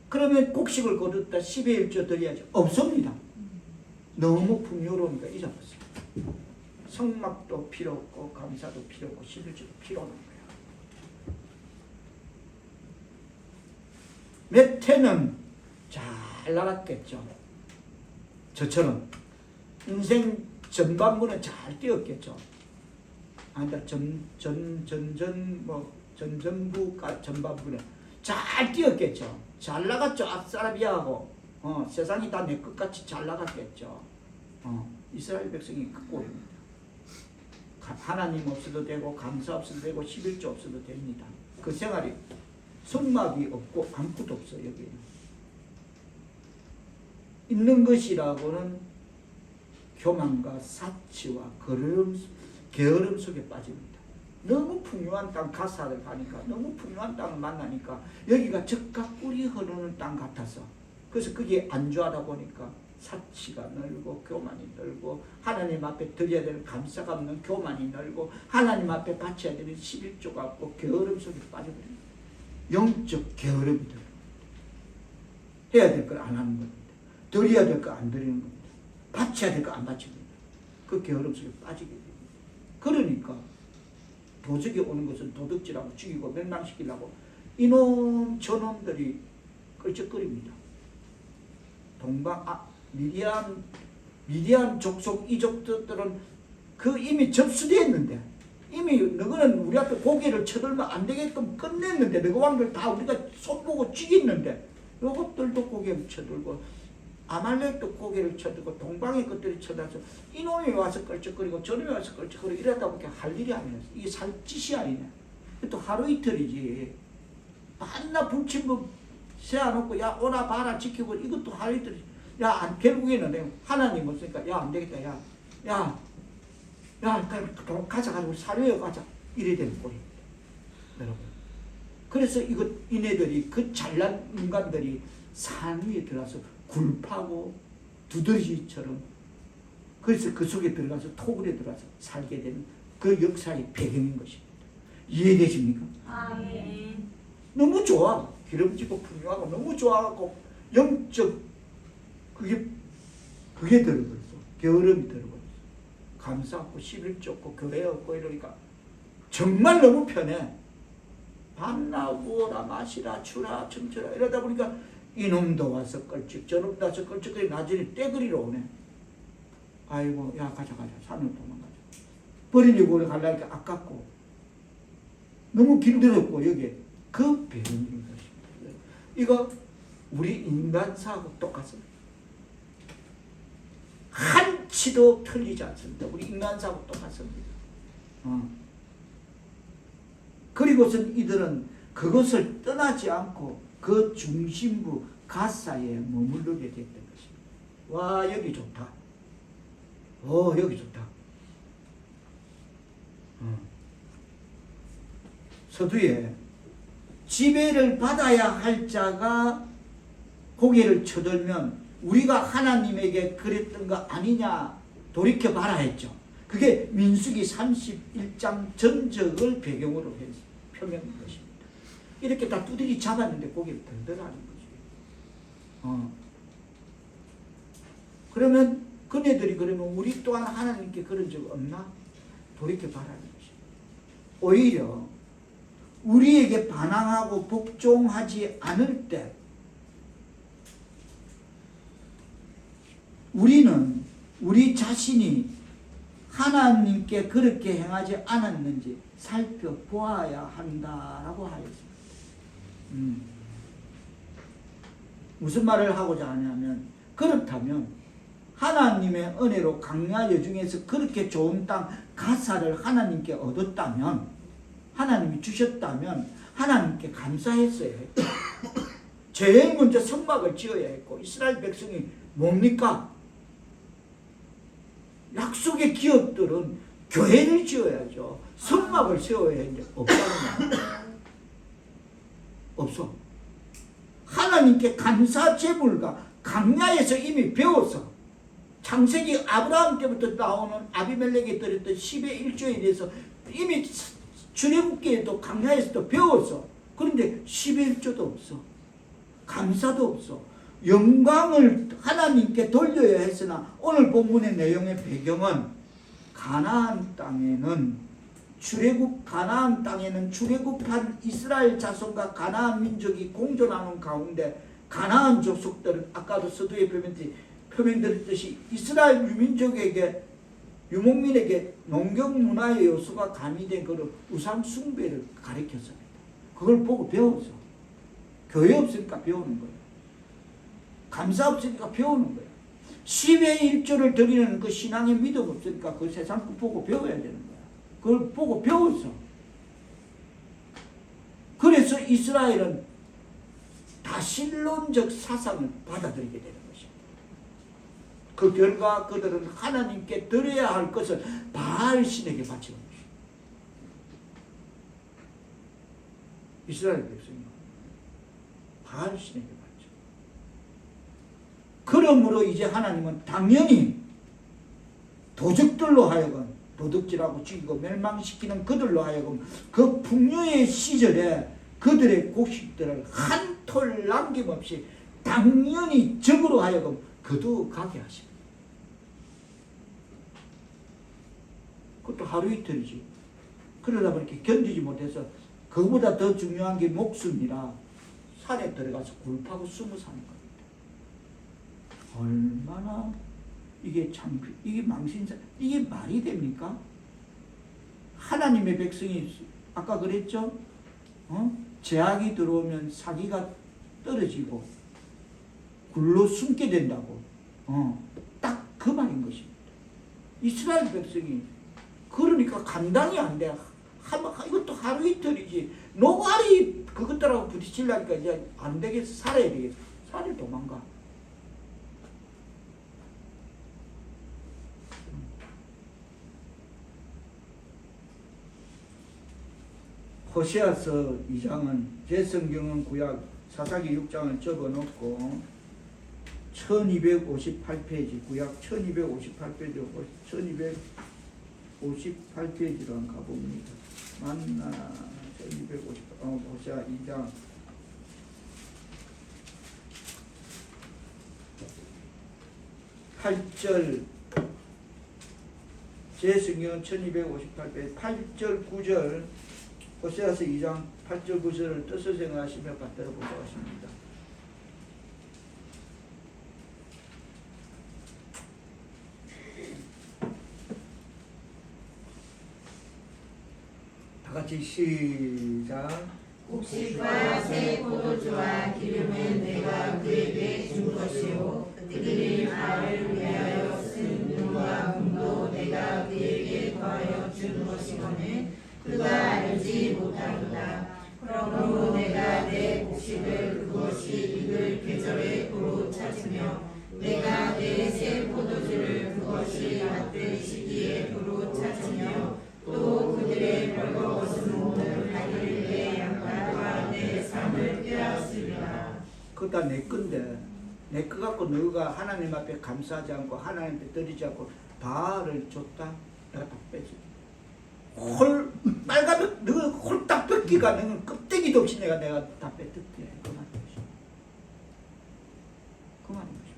그러면 곡식을 거뒀다 10의 1조 드려야죠. 없습니다. 너무 풍요로우니까 잊어버렸어요. 성막도 필요 없고 감사도 필요 없고 11조도 필요 없는 거예요. 몇 해는 잘 나갔겠죠. 저처럼 인생 전반부는 잘 뛰었겠죠. 전전부가 전반부는 잘 뛰었겠죠. 잘 나갔죠. 앞사람이하고 세상이 다 내 것같이 잘 나갔겠죠. 이스라엘 백성이 그 꼴입니다. 하나님 없어도 되고 감사 없어도 되고 11조 없어도 됩니다. 그 생활이 성막이 없고 아무것도 없어요. 여기는 있는 것이라고는 교만과 사치와 게으름 속에 빠집니다. 너무 풍요한 땅 가사를 가니까 너무 풍요한 땅을 만나니까 여기가 젖과 꿀이 흐르는 땅 같아서 그래서 거기에 안주하다 보니까 사치가 늘고 교만이 늘고 하나님 앞에 드려야 되는 감사가 없는 교만이 늘고 하나님 앞에 바쳐야 되는 11조가 없고 게으름 속에 빠져버립니다. 영적 게으름이 들어요. 해야 될 걸 안 하는 겁니다. 드려야 될 걸 안 드리는 겁니다. 바쳐야 될 걸 안 바치는 겁니다. 그 게으름 속에 빠지게 됩니다. 그러니까 도적이 오는 것은 도둑질하고 죽이고 멸망시키려고 이놈 저놈들이 끌적거립니다. 미디안 족속 이족들은 그 이미 접수되어 있는데 이미 너희는 우리 앞에 고개를 쳐들면 안 되게끔 끝냈는데 너희 왕들 다 우리가 손보고 죽였는데 이것들도 고개를 쳐들고 아말렉도 고개를 쳐들고 동방의 것들이 쳐들어서 이놈이 와서 끌적거리고 저놈이 와서 끌적거리고 이러다 보니까 할 일이 아니었어. 이게 살짓이 아니네. 또 하루 이틀이지. 한나 불침범 세워놓고 야 오나 봐라 지키고 이것도 하루 이틀이지. 야 결국에는 내가 하나님 없으니까 야 안 되겠다. 야 가자 우리 사료에 가자 이래 되는 꼴이 여러분. 그래서 이네들이 그 잘난 인간들이 산 위에 들어가서 굴파고 두더지처럼 그래서 그 속에 들어가서 토굴에 들어가서 살게 되는 그 역사의 배경인 것입니다. 이해되십니까? 아멘. 너무 좋아. 기름지고 풍요하고 너무 좋아하고 영적 그게 들어버렸어. 게으름이 들어버렸어. 감사하고 11조 없고 교회 없고 이러니까 정말 너무 편해. 밤나 구워라 마시라 주라 춤추라 이러다 보니까 이놈도 와서 끌찍 저놈도 와서 끌찍 나중에 떼그리러 오네. 아이고 야 가자 산으로 도망가자. 버리려고 가려니까 아깝고 너무 길들였고 여기에 그 배경인 것입니다. 이거 우리 인간사하고 똑같습니다. 한치도 틀리지 않습니다. 우리 인간사하고 똑같습니다. 그리고선 이들은 그것을 떠나지 않고 그 중심부 가사에 머무르게 됐던 것입니다. 와 여기 좋다. 여기 좋다. 서두에 지배를 받아야 할 자가 고개를 쳐들면 우리가 하나님에게 그랬던 거 아니냐 돌이켜봐라 했죠. 그게 민수기 31장 전적을 배경으로 해서 표명한 것입니다. 이렇게 다 두드리 잡았는데 고개를 들더라는 거죠. 그러면 그네들이 그러면 우리 또한 하나님께 그런 적 없나? 돌이켜봐라는 것입니다. 오히려 우리에게 반항하고 복종하지 않을 때 우리는 우리 자신이 하나님께 그렇게 행하지 않았는지 살펴보아야 한다라고 하였습니다. 무슨 말을 하고자 하냐면 그렇다면 하나님의 은혜로 강야 여중에서 그렇게 좋은 땅 가사를 하나님께 얻었다면 하나님이 주셨다면 하나님께 감사했어야 했고 제일 먼저 성막을 지어야 했고 이스라엘 백성이 뭡니까? 약속의 기업들은 교회를 지어야죠. 성막을 세워야 했는데 없다는 말 없어. 하나님께 감사 제물과 강야에서 이미 배워서 창세기 아브라함 때부터 나오는 아비멜렉이 드렸던 10의 1조에 대해서 이미 출애굽기에도 강야에서도 배웠어. 그런데 10의 1조도 없어. 감사도 없어. 영광을 하나님께 돌려야 했으나 오늘 본문의 내용의 배경은 가나안 땅에는 가나안 땅에는 출애굽한 이스라엘 자손과 가나안 민족이 공존하는 가운데 가나안 족속들은 아까도 서두에 표명드렸듯이 이스라엘 유목민에게 농경 문화의 요소가 가미된 그 우상 숭배를 가르쳤습니다. 그걸 보고 배웠어. 교회 없으니까 배우는 거예요. 감사 없으니까 배우는 거예요. 10의 1조를 드리는 그 신앙의 믿음 없으니까 그 세상 거 보고 배워야 되는 거야. 그걸 보고 배웠어. 그래서 이스라엘은 다신론적 사상을 받아들이게 되는 것입니다. 그 결과 그들은 하나님께 드려야 할 것을 바알 신에게 바치는 것입니다. 이스라엘 백성이 바알 신에게 바쳐. 그러므로 이제 하나님은 당연히 도적들로 하여금 도둑질하고 죽이고 멸망시키는 그들로 하여금 그 풍요의 시절에 그들의 곡식들을 한 톨 남김없이 당연히 적으로 하여금 거두가게 하십니다. 그것도 하루 이틀이지. 그러다 보니까 견디지 못해서 그보다 더 중요한 게 목숨이라 산에 들어가서 굴 파고 숨어 사는 겁니다. 얼마나 이게 망신사, 이게 말이 됩니까? 하나님의 백성이 아까 그랬죠? 제약이 들어오면 사기가 떨어지고 굴로 숨게 된다고. 딱 그 말인 것입니다. 이스라엘 백성이 그러니까 감당이 안 돼. 이것도 하루 이틀이지. 노가리 그것들하고 부딪히려니까 이제 안 되겠어. 살아야 되겠어. 살을 도망가. 호세아서 2장은 제 성경은 구약 사사기 6장을 접어놓고 1258페이지 구약 1258페이지 1258페이지로 한번 가봅니다. 맞나? 1258 호세아 2장 8절 제 성경은 1258페이지 8절 9절 호세아서 2장 8절 9절을 뜻을 생각하시며 받들어 보고 하십니다. 다 같이 시작. 곡식과 새 포도주와 기름은 내가 그에게 준 것이요 그들이 나를 위하여 쓴 눈과 금도 내가 그에게 더하여 준 것이거늘 그가 알지 못하도다. 그러므로 내가 내 곡식을 그것이 익을 계절에 도로 찾으며 내가 내 새 포도주를 그것이 맛될 시기에 도로 찾으며 또 그들의 벌거벗은 몸을 가릴 내 양말과 내 삶을 빼앗으리라. 그거 다 내 건데 내 거 갖고 너가 하나님 앞에 감사하지 않고 하나님께 드리지 않고 바알을 줬다? 내가 다 빼지. 빨간 너가 홀딱 뺏기가 너는 껍데기도 없이 내가 다 뺏을게. 그만 것입니다.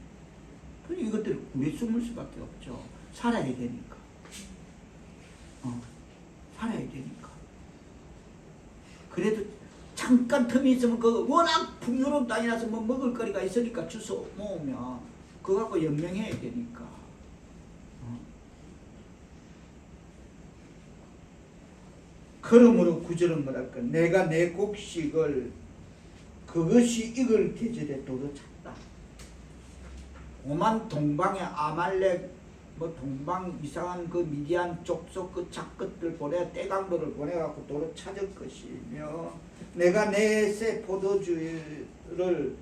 그럼 이것들 왜 숨을 수밖에 없죠. 살아야 되니까. 살아야 되니까. 그래도 잠깐 틈이 있으면 그 워낙 풍요로운 땅이라서 뭐 먹을 거리가 있으니까 주워 모으면 그거 갖고 연명해야 되니까. 그러므로 구절은 뭐랄까? 내가 내 곡식을 그것이 익을 계절에 도로 찼다. 오만 동방의 아말렉 뭐 동방 이상한 그 미디안 족속 그 작것들 보내 떼강도를 보내갖고 도로 찾을 것이며 내가 내 새 포도주를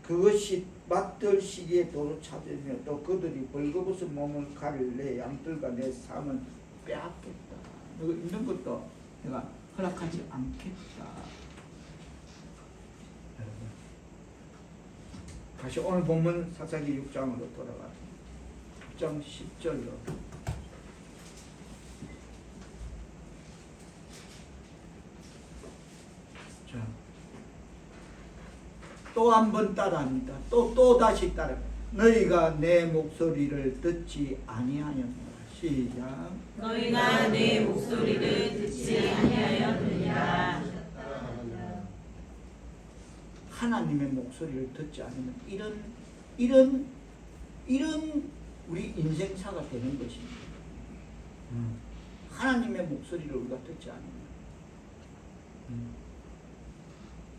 그것이 맛들 시기에 도로 찾으며 또 그들이 벌거벗은 몸을 가릴 내 양들과 내 삶을 빼앗겠다. 이거 있는 것도 내가 허락하지 않겠다. 다시 오늘 본문 사사기 6장으로 돌아가. 6장 10절로. 자, 또 한 번 따라합니다. 또 다시 따라. 너희가 내 목소리를 듣지 아니하였노라. 시작. 너희가 내 목소리를 듣지 아니하였느니라. 하나님의 목소리를 듣지 않으면 이런 우리 인생사가 되는 것입니다. 하나님의 목소리를 우리가 듣지 않으면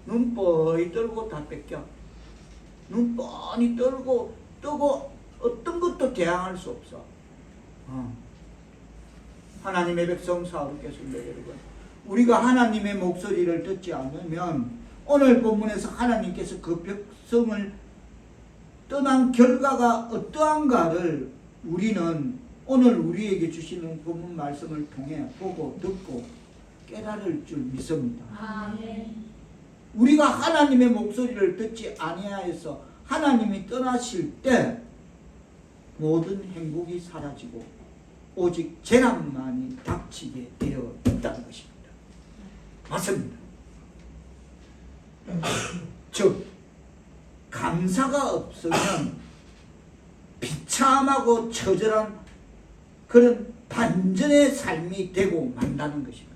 눈 뻔히 떨고 다 뺏겨. 눈 뻔히 떨고 뜨고 어떤 것도 대항할 수 없어. 하나님의 백성 사울께서입니다. 여러분, 우리가 하나님의 목소리를 듣지 않으면 오늘 본문에서 하나님께서 그 백성을 떠난 결과가 어떠한가를 우리는 오늘 우리에게 주시는 본문 말씀을 통해 보고 듣고 깨달을 줄 믿습니다. 아멘. 우리가 하나님의 목소리를 듣지 아니하여서 하나님이 떠나실 때 모든 행복이 사라지고 오직 재난만이 닥치게 되어 있다는 것입니다. 맞습니다. 즉 감사가 없으면 비참하고 처절한 그런 반전의 삶이 되고 만다는 것입니다.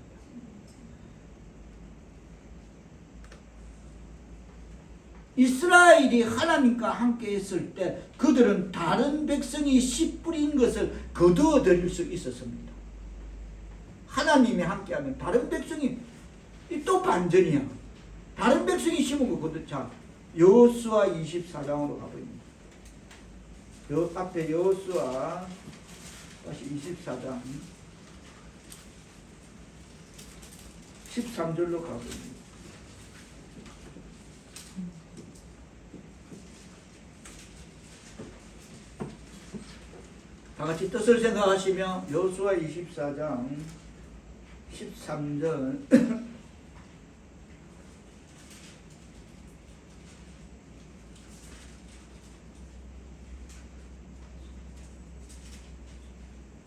이스라엘이 하나님과 함께 했을 때 그들은 다른 백성이 씨 뿌린 것을 거두어 들일 수 있었습니다. 하나님이 함께하면 다른 백성이 또 반전이야. 다른 백성이 심은 거거든. 자, 여호수아 24장으로 가보입니다. 앞에 여호수아 다시 24장 13절로 가보입니다. 다 같이 뜻을 생각하시며 여호수아 24장 13절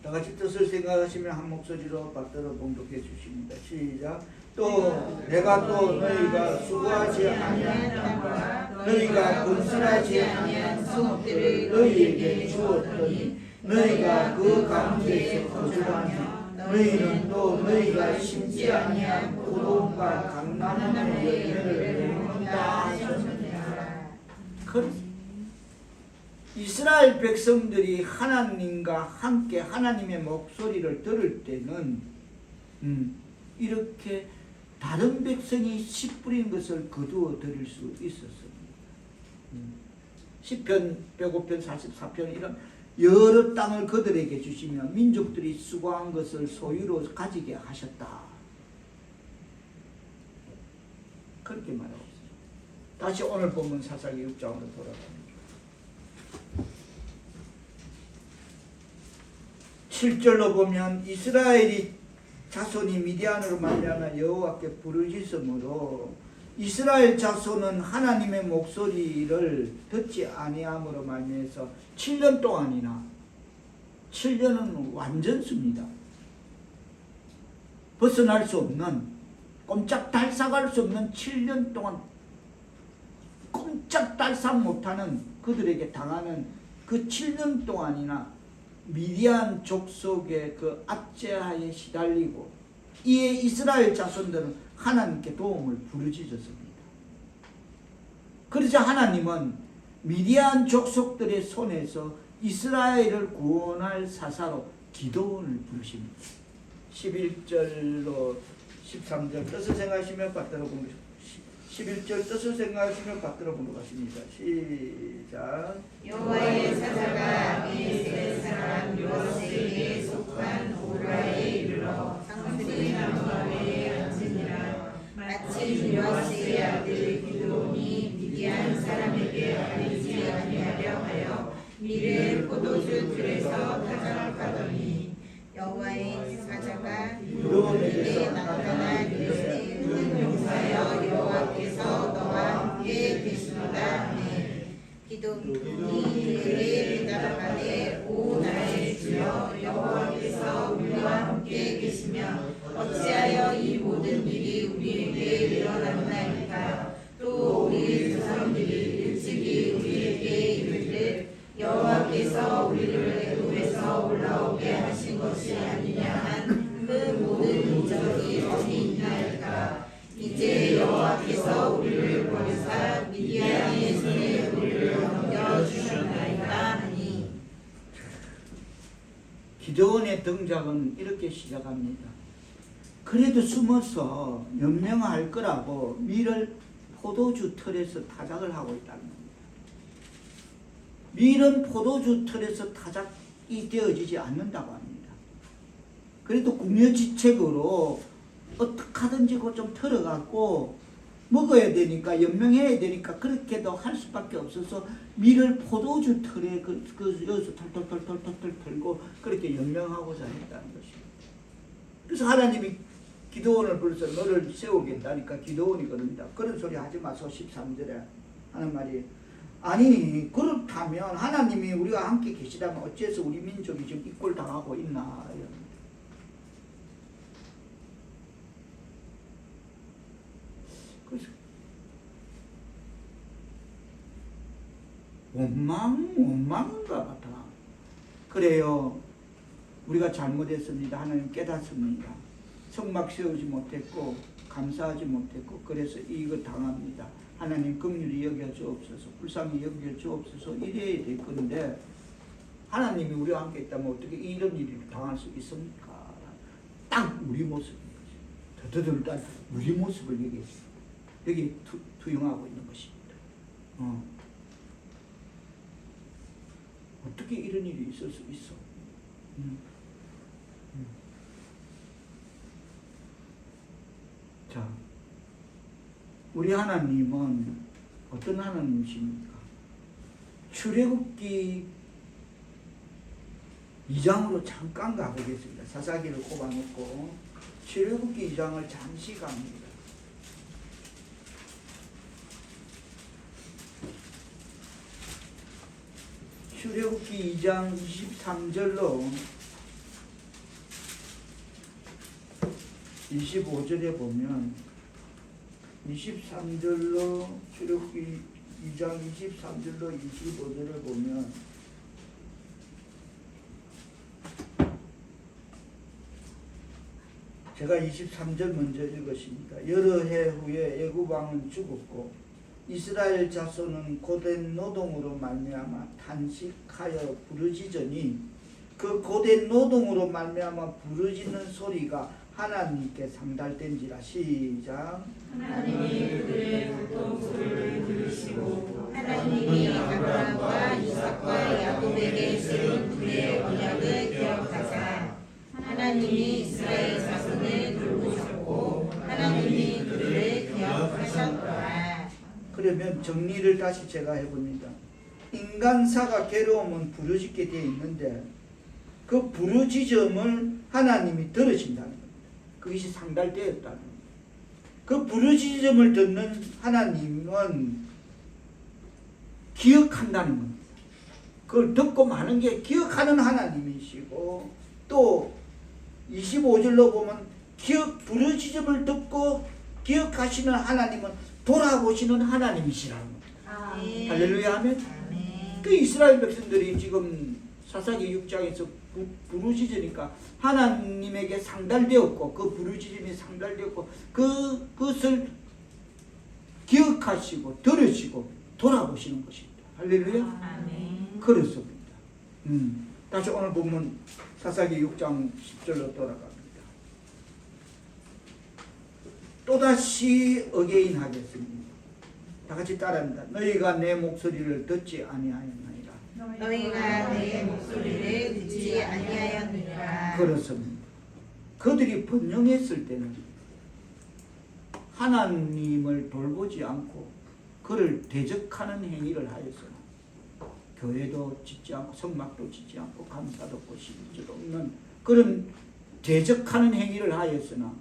다 같이 뜻을 생각하시며 한 목소리로 받들어 봉독해 주십니다. 시작. 또 내가 또 너희가 수고하지 아니한 땅과 너희가 건설하지 아니한 성읍들을 너희에게 주었더니 너희가 그 가운데에 거주하며 너희는 또 너희가 심지 아니한 포도원과 감람나무의 열매를 먹는다 하셨느니라. 이스라엘 백성들이 하나님과 함께 하나님의 목소리를 들을 때는 이렇게 다른 백성이 씨 뿌린 것을 거두어 들을 수 있었습니다. 시편 105편 44편 이런 여러 땅을 그들에게 주시며 민족들이 수고한 것을 소유로 가지게 하셨다. 그렇게 말하고 있습니다. 다시 오늘 본문 사사기 6장으로 돌아갑니다. 7절로 보면 이스라엘이 자손이 미디안으로 말미암아 여호와께 부르짖음으로 이스라엘 자손은 하나님의 목소리를 듣지 아니함으로 말미암아서 7년 동안이나 7년은 완전수입니다. 벗어날 수 없는 꼼짝달싹할 수 없는 7년 동안 꼼짝달싹 못하는 그들에게 당하는 그 7년 동안이나 미디안 족속의 그 압제하에 시달리고 이에 이스라엘 자손들은 하나님께 도움을 부르짖었습니다. 그러자 하나님은 미디안 족속들의 손에서 이스라엘을 구원할 사사로 기도원을 부르십니다. 11절로 13절 뜻을 생각하시며 받들어 보겠습니다. 11절 뜻을 생각하시며 받들어 보겠습니다. 시작. 여호와의 사자가 아비에셀 사람 요아스에게 속한 오라에 이르러 상수리 나무 아래에 앉으니라. 마침 요아스의 아들 기드온이 미디안 사람에게 알리지 아니하려 하여 밀을 포도주 들에서 타작을 하더니 여호와의 사자가 기드온에게 나타나 이르되 큰 용사여 여호와께서 너와 함께 계시도다 하매 기드온이 그에게 대답하되 오 나의 주여 여호와께서 우리와 함께 계시며 어찌하여 이 모든 일이 우리에게 일어났나이까. 또 우리 조상들이 일찍이 우리에게 이르되 여호와께서 우리를 애굽에서 올라오게 하신 것이 아니냐 한 그 모든 이적이 어디 있나이까. 이제 여호와께서 우리를 버리사 미디안의 손에 우리를 넘겨주셨나이다 하니. 기드온의 등장은 이렇게 시작합니다. 그래도 숨어서 연명할 거라고 밀을 포도주 틀에서 타작을 하고 있다는 겁니다. 밀은 포도주 틀에서 타작이 되어지지 않는다고 합니다. 그래도 궁여지책으로 어떻게 하든지 좀 털어갖고 먹어야 되니까 연명해야 되니까 그렇게도 할 수밖에 없어서 밀을 포도주 틀에 여기서 털털털털털 털고 그렇게 연명하고자 했다는 것입니다. 그래서 하나님이 기드온을 불러서 너를 세우겠다니까 기드온이 그럽니다. 그런 소리 하지 마소. 13절에 하는 말이 아니 그렇다면 하나님이 우리와 함께 계시다면 어째서 우리 민족이 지금 이 꼴 당하고 있나. 그래서 원망인가 같아. 그래요. 우리가 잘못했습니다. 하나님 깨닫습니다. 성막 세우지 못했고 감사하지 못했고 그래서 이거 당합니다. 하나님 긍휼히 여겨 주옵소서. 불쌍히 여겨 주옵소서. 이래야 될 건데 하나님이 우리와 함께 있다면 어떻게 이런 일을 당할 수 있습니까? 딱 딱 우리 모습인 것입니다. 더더덜 우리 모습을 여기 투영하고 있는 것입니다. 어떻게 이런 일이 있을 수 있어? 자, 우리 하나님은 어떤 하나님이십니까? 출애굽기 2장으로 잠깐 가보겠습니다. 사사기를 꼽아놓고 출애굽기 2장을 잠시 갑니다. 출애굽기 2장 23절로 25절에 보면 23절로 출애굽기 2장 23절로 25절을 보면 제가 23절 먼저 읽었습니다. 여러 해 후에 애굽 왕은 죽었고 이스라엘 자손은 고된 노동으로 말미암아 탄식하여 부르짖으니 그 고된 노동으로 말미암아 부르짖는 소리가 하나님께 상달된지라. 시작. 하나님이 그들의 고통소리를 들으시고 하나님이 아브라함과 이삭과 야곱에게 세운 그의 언약을 기억하사 하나님이 이스라엘 자손을 돌보셨고 하나님이 그들을 기억하셨더라. 그러면 정리를 다시 제가 해봅니다. 인간사가 괴로움은 부르짖게 되어 있는데 그 부르짖음을 하나님이 들으신다는 겁니다. 그것이 상달되었다는 겁니다. 그 부르짖음을 듣는 하나님은 기억한다는 겁니다. 그걸 듣고 많은 게 기억하는 하나님이시고, 또 25절로 보면 부르짖음을 듣고 기억하시는 하나님은 돌아보시는 하나님이시라는 겁니다. 할렐루야 하면. 그 이스라엘 백성들이 지금 사사기 6장에서 부르짖으니까 하나님에게 상달되었고, 그 부르짖음이 상달되었고, 그것을 기억하시고 들으시고 돌아보시는 것입니다. 할렐루야. 아멘. 그렇습니다. 다시 오늘 보면 사사기 6장 10절로 돌아갑니다. 또다시 어게인 하겠습니다. 다 같이 따라합니다. 너희가 내 목소리를 듣지 아니하였나이다. 너희가 내 목소리를 듣지 아니하였느니라. 그렇습니다. 그들이 번영했을 때는 하나님을 돌보지 않고 그를 대적하는 행위를 하였으나, 교회도 짓지 않고 성막도 짓지 않고 감사도 없고 심지도 없는 그런 대적하는 행위를 하였으나,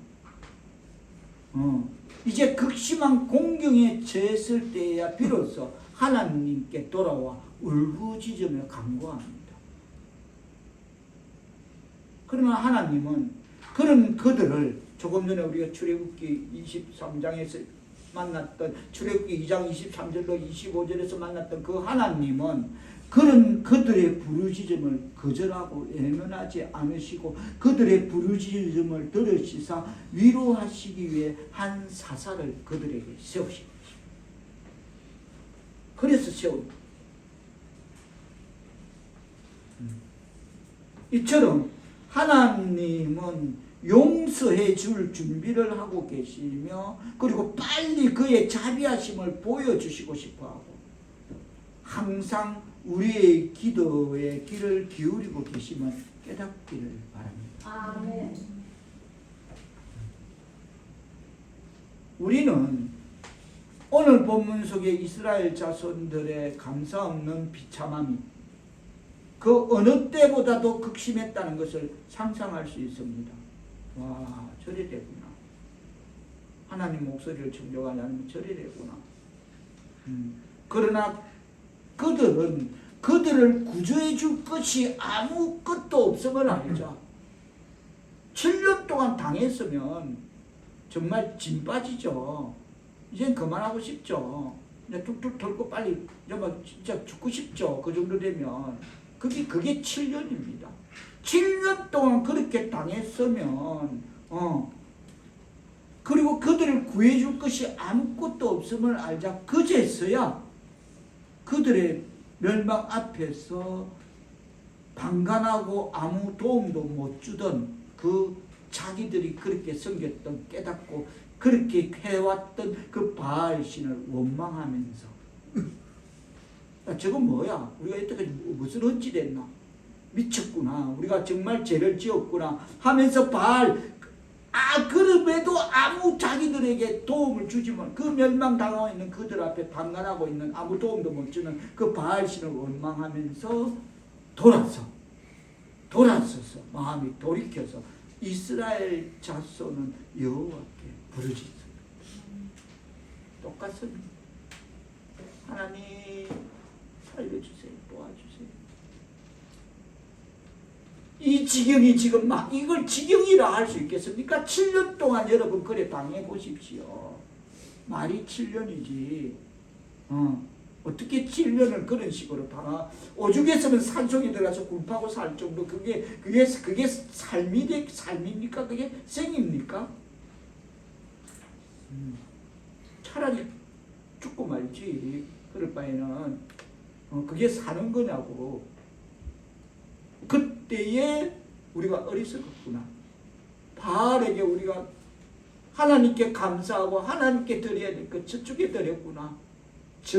이제 극심한 공경에 처했을 때야 비로소 하나님께 돌아와 울부짖으며 간구합니다. 그러나 하나님은 그런 그들을 조금 전에 우리가 출애굽기 23장에서 만났던, 출애굽기 2장 23절로 25절에서 만났던 그 하나님은 그런 그들의 부르짖음을 거절하고 외면하지 않으시고 그들의 부르짖음을 들으시사 위로하시기 위해 한 사사를 그들에게 세우신 것입니다. 그래서 세운 이처럼 하나님은 용서해 줄 준비를 하고 계시며, 그리고 빨리 그의 자비하심을 보여주시고 싶어하고 항상 우리의 기도에 귀를 기울이고 계심을 깨닫기를 바랍니다. 아멘. 우리는 오늘 본문 속에 이스라엘 자손들의 감사 없는 비참함이 그 어느 때보다도 극심했다는 것을 상상할 수 있습니다. 와, 저리 되구나. 하나님 목소리를 청종하지 않으면 저리 되구나. 그러나 그들은 그들을 구조해 줄 것이 아무것도 없음을 알죠. 7년 동안 당했으면 정말 진 빠지죠. 이젠 그만하고 싶죠. 이제 툭툭 털고 빨리 정말 진짜 죽고 싶죠. 그 정도 되면. 그게 7년입니다. 7년 동안 그렇게 당했으면, 그리고 그들을 구해줄 것이 아무것도 없음을 알자 그제서야 그들의 멸망 앞에서 방관하고 아무 도움도 못 주던 그 자기들이 그렇게 섬겼던 깨닫고 그렇게 해왔던 그 바알 신을 원망하면서 저건 뭐야? 우리가 여태까지 무슨 어찌 됐나? 미쳤구나. 우리가 정말 죄를 지었구나 하면서 바알 그럼에도 아무 자기들에게 도움을 주지만 그 멸망당하고 있는 그들 앞에 방관하고 있는 아무 도움도 못 주는 그 바알 신을 원망하면서 돌아서서 마음이 돌이켜서 이스라엘 자손은 여호와께 부르짖습니다. 똑같습니다. 하나님 살려주세요. 도와주세요. 이 지경이 지금 막 이걸 지경이라 할 수 있겠습니까? 7년 동안 여러분 그래 당해 보십시오. 말이 7년이지. 어떻게 7년을 그런 식으로 당하? 오죽했으면 산속에 들어가서 굶파고 살 정도 그게 삶입니까? 그게 생입니까? 차라리 죽고 말지. 그럴 바에는 그게 사는 거냐고. 그때에 우리가 어리석었구나. 바알에게 우리가 하나님께 감사하고 하나님께 드려야 될 것 저쪽에 드렸구나. 저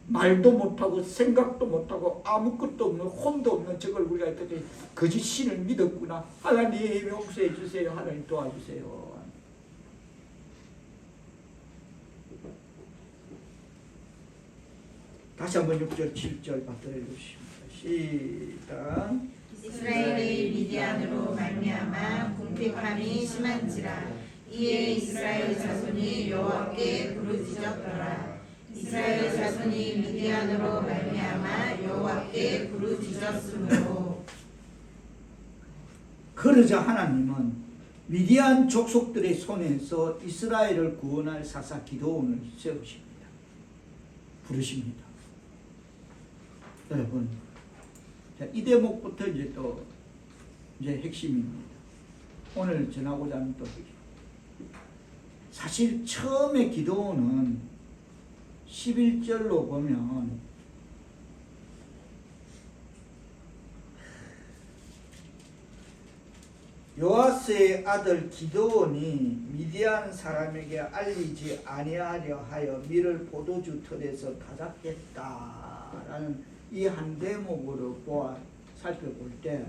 말도 못하고 생각도 못하고 아무것도 없는 혼도 없는 저걸 우리가 어떻게 거짓 신을 믿었구나. 하나님 용서해 주세요. 하나님 도와주세요. 다시 한번 6절 7절 받들어 주십니다. 시작. 이스라엘이 미디안으로 말미암아 궁핍함이 심한지라. 이에 이스라엘 자손이 여호와께 부르짖었더라. 이스라엘 자손이 미디안으로 말미암아 여호와께 부르짖었으므로. 그러자 하나님은 미디안 족속들의 손에서 이스라엘을 구원할 사사 기드온을 세우십니다. 부르십니다. 여러분, 이 대목부터 이제 핵심입니다. 오늘 전하고자 하는 또 핵심. 사실 처음에 기드온은 11절로 보면 요아스의 아들 기드온이 미디안 사람에게 알리지 아니하려 하여 밀을 포도주 틀에서 타작했다라는 이 한 대목으로 살펴볼 때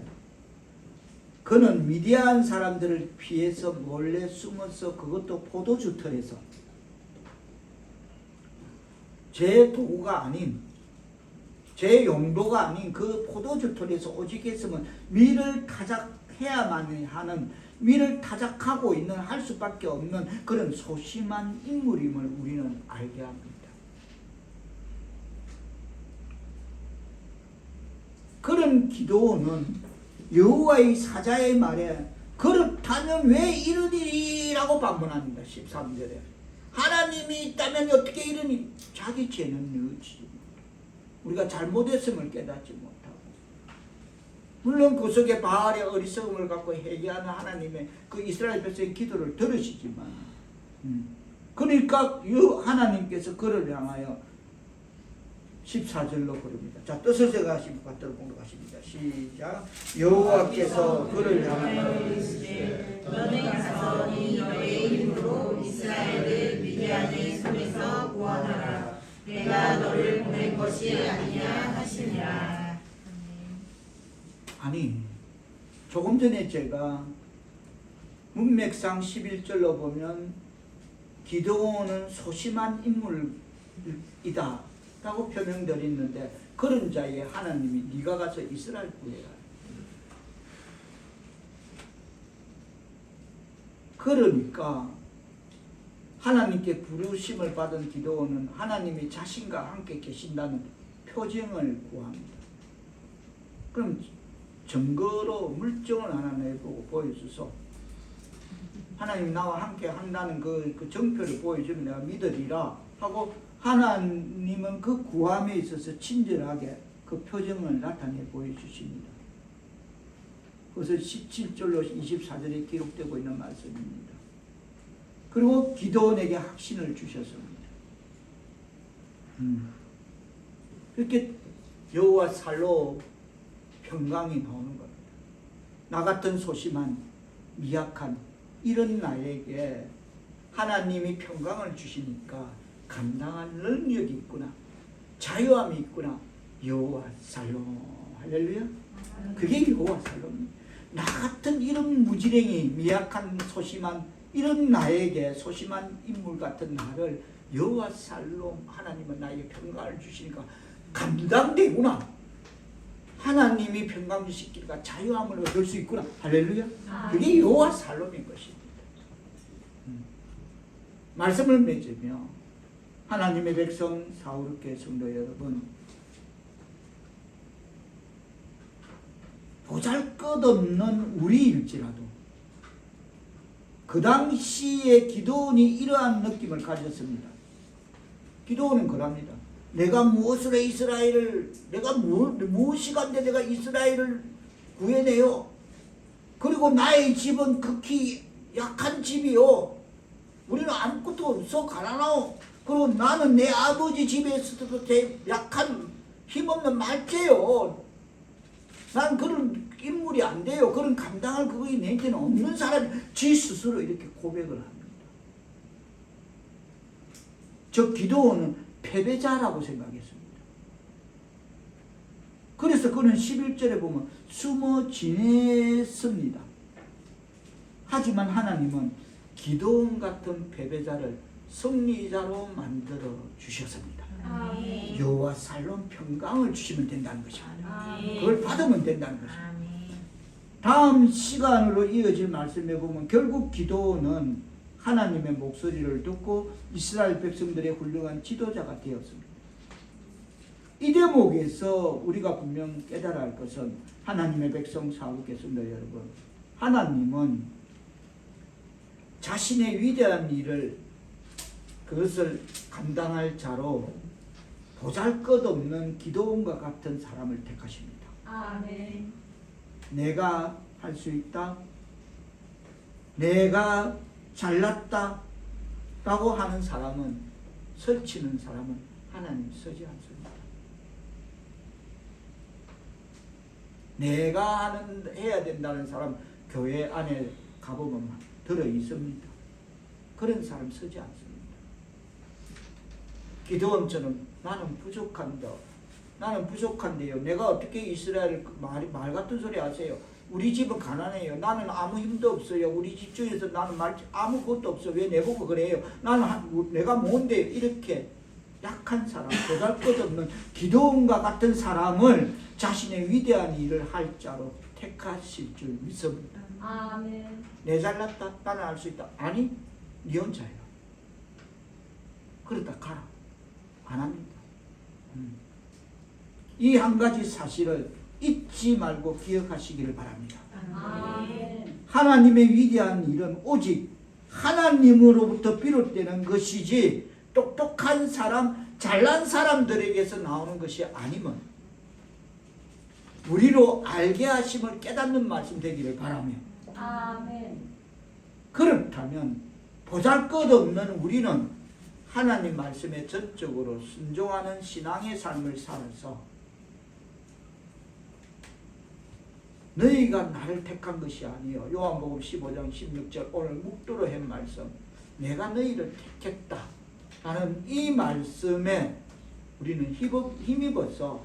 그는 미디안 사람들을 피해서 몰래 숨어서 그것도 포도주 틀에서 제 도구가 아닌 제 용도가 아닌 그 포도주 틀에서 오직 했으면 밀을 타작해야만 하는 밀을 타작하고 있는 할 수밖에 없는 그런 소심한 인물임을 우리는 알게 합니다. 그런 기도는 여호와의 사자의 말에 그렇다면 왜 이런 일이라고 반문합니다. 13절에 하나님이 있다면 어떻게 이런 일? 자기 죄는 어찌 우리가 잘못했음을 깨닫지 못하고 물론 그 속에 바알의 어리석음을 갖고 회개하는 하나님의 그 이스라엘 백성의 기도를 들으시지만 그러니까 하나님께서 그를 향하여 14절로 부릅니다. 자, 뜻을 제가하시고 받들어 공독하십니다. 시작. 여호와께서 그를 향하여 이르시되 너는 가서 이 너의 힘으로 이스라엘을 미디안의 손에서 구원하라. 내가 너를 보낸 것이 아니냐 하시니라. 아니, 조금 전에 제가 문맥상 11절로 보면 기드온은 소심한 인물이다 라고 표명드렸는데 그런 자에 하나님이 네가 가서 이스라엘 구해라. 그러니까 하나님께 부르심을 받은 기드온은 하나님이 자신과 함께 계신다는 표징을 구합니다. 그럼 증거로 물증을 하나 내보고 보여주소. 하나님 나와 함께 한다는 그 정표를 보여주면 내가 믿으리라 하고 하나님은 그 구함에 있어서 친절하게 그 표정을 나타내 보여주십니다. 그것을 17절로 24절에 기록되고 있는 말씀입니다. 그리고 기드온에게 확신을 주셨습니다. 이렇게 여호와 살로 평강이 나오는 겁니다. 나 같은 소심한 미약한 이런 나에게 하나님이 평강을 주시니까 감당할 능력이 있구나, 자유함이 있구나. 여호와 살롬. 할렐루야. 그게 여호와 살롬. 나 같은 이런 무지랭이, 미약한 소심한 이런 나에게, 소심한 인물 같은 나를 여호와 살롬, 하나님은 나에게 평강을 주시니까 감당되구나. 하나님이 평강 주시니까 자유함을 얻을 수 있구나. 할렐루야. 그게 여호와 살롬인 것입니다. 말씀을 맺으며 하나님의 백성 사우르게 성도 여러분, 보잘것없는 우리일지라도 그 당시에 기도원이 이러한 느낌을 가졌습니다. 기도원은 그럽니다. 내가 무엇을 해 이스라엘을, 내가 무엇이 간데 내가 이스라엘을 구해내요. 그리고 나의 집은 극히 약한 집이요. 우리는 아무것도 없어, 가난하오. 그리고 나는 내 아버지 집에서도 약한 힘없는 말죄요. 난 그런 인물이 안 돼요. 그런 감당할 그것이 내게는 없는 사람이 지 스스로 이렇게 고백을 합니다. 저 기도원은 패배자라고 생각했습니다. 그래서 그는 11절에 보면 숨어 지냈습니다. 하지만 하나님은 기도원 같은 패배자를 승리자로 만들어 주셨습니다. 여호와 살롬 평강을 주시면 된다는 것입니다. 그걸 받으면 된다는 것입니다. 다음 시간으로 이어질 말씀에 보면 결국 기도원은 하나님의 목소리를 듣고 이스라엘 백성들의 훌륭한 지도자가 되었습니다. 이 대목에서 우리가 분명 깨달아야 할 것은, 하나님의 백성 사우르게 성도 여러분, 하나님은 자신의 위대한 일을, 그것을 감당할 자로 보잘것없는 기도원과 같은 사람을 택하십니다. 아멘. 내가 할 수 있다, 내가 잘났다 라고 하는 사람은, 설치는 사람은 하나님 쓰지 않습니다. 내가 해야 된다는 사람 교회 안에 가보면 들어 있습니다. 그런 사람 쓰지 않습니다. 기도원처럼 나는 부족한다, 나는 부족한데요, 내가 어떻게 이스라엘 말 같은 소리 하세요. 우리 집은 가난해요. 나는 아무 힘도 없어요. 우리 집 중에서 나는 아무것도 없어. 왜 내보고 그래요? 내가 뭔데? 이렇게 약한 사람, 보잘것없는 기도원과 같은 사람을 자신의 위대한 일을 할 자로 택하실 줄 믿습니다. 아멘. 내 잘났다, 나는 할 수 있다. 아니, 네 혼자예요. 그러다 가라. 안 합니다. 이 한 가지 사실을 잊지 말고 기억하시기를 바랍니다. 아멘. 하나님의 위대한 일은 오직 하나님으로부터 비롯되는 것이지 똑똑한 사람, 잘난 사람들에게서 나오는 것이 아니면 우리로 알게 하심을 깨닫는 말씀 되기를 바라며, 아멘. 그렇다면 보잘것없는 우리는 하나님 말씀에 전적으로 순종하는 신앙의 삶을 살아서 너희가 나를 택한 것이 아니요, 요한복음 15장 16절 오늘 묵도로 한 말씀, 내가 너희를 택했다 라는 이 말씀에 우리는 힘입어서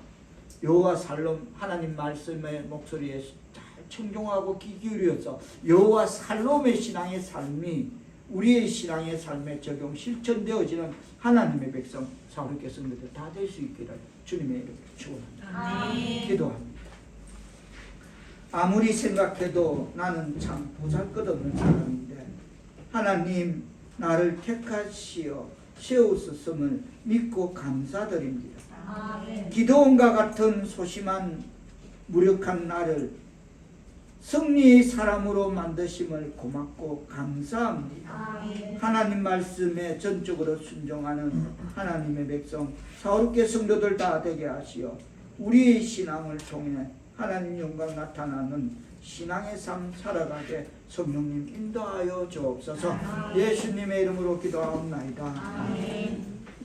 여호와 살롬, 하나님 말씀의 목소리에 잘 청종하고 귀 기울여서 여호와 살롬의 신앙의 삶이 우리의 신앙의 삶에 적용 실천되어지는 하나님의 백성 사우르게 성도들 다 될 수 있기를 주님의 이름으로 축원합니다. 기도합니다. 아무리 생각해도 나는 참 보잘것없는 사람인데 하나님 나를 택하시어 세우셨음을 믿고 감사드립니다. 아멘. 기도원과 같은 소심한 무력한 나를 승리의 사람으로 만드심을 고맙고 감사합니다. 아멘. 하나님 말씀에 전적으로 순종하는 하나님의 백성 사우르게 성도들 다 되게 하시어 우리의 신앙을 통해 하나님 영광 나타나는 신앙의 삶 살아가게 성령님 인도하여 주옵소서. 예수님의 이름으로 기도하옵나이다. 아멘.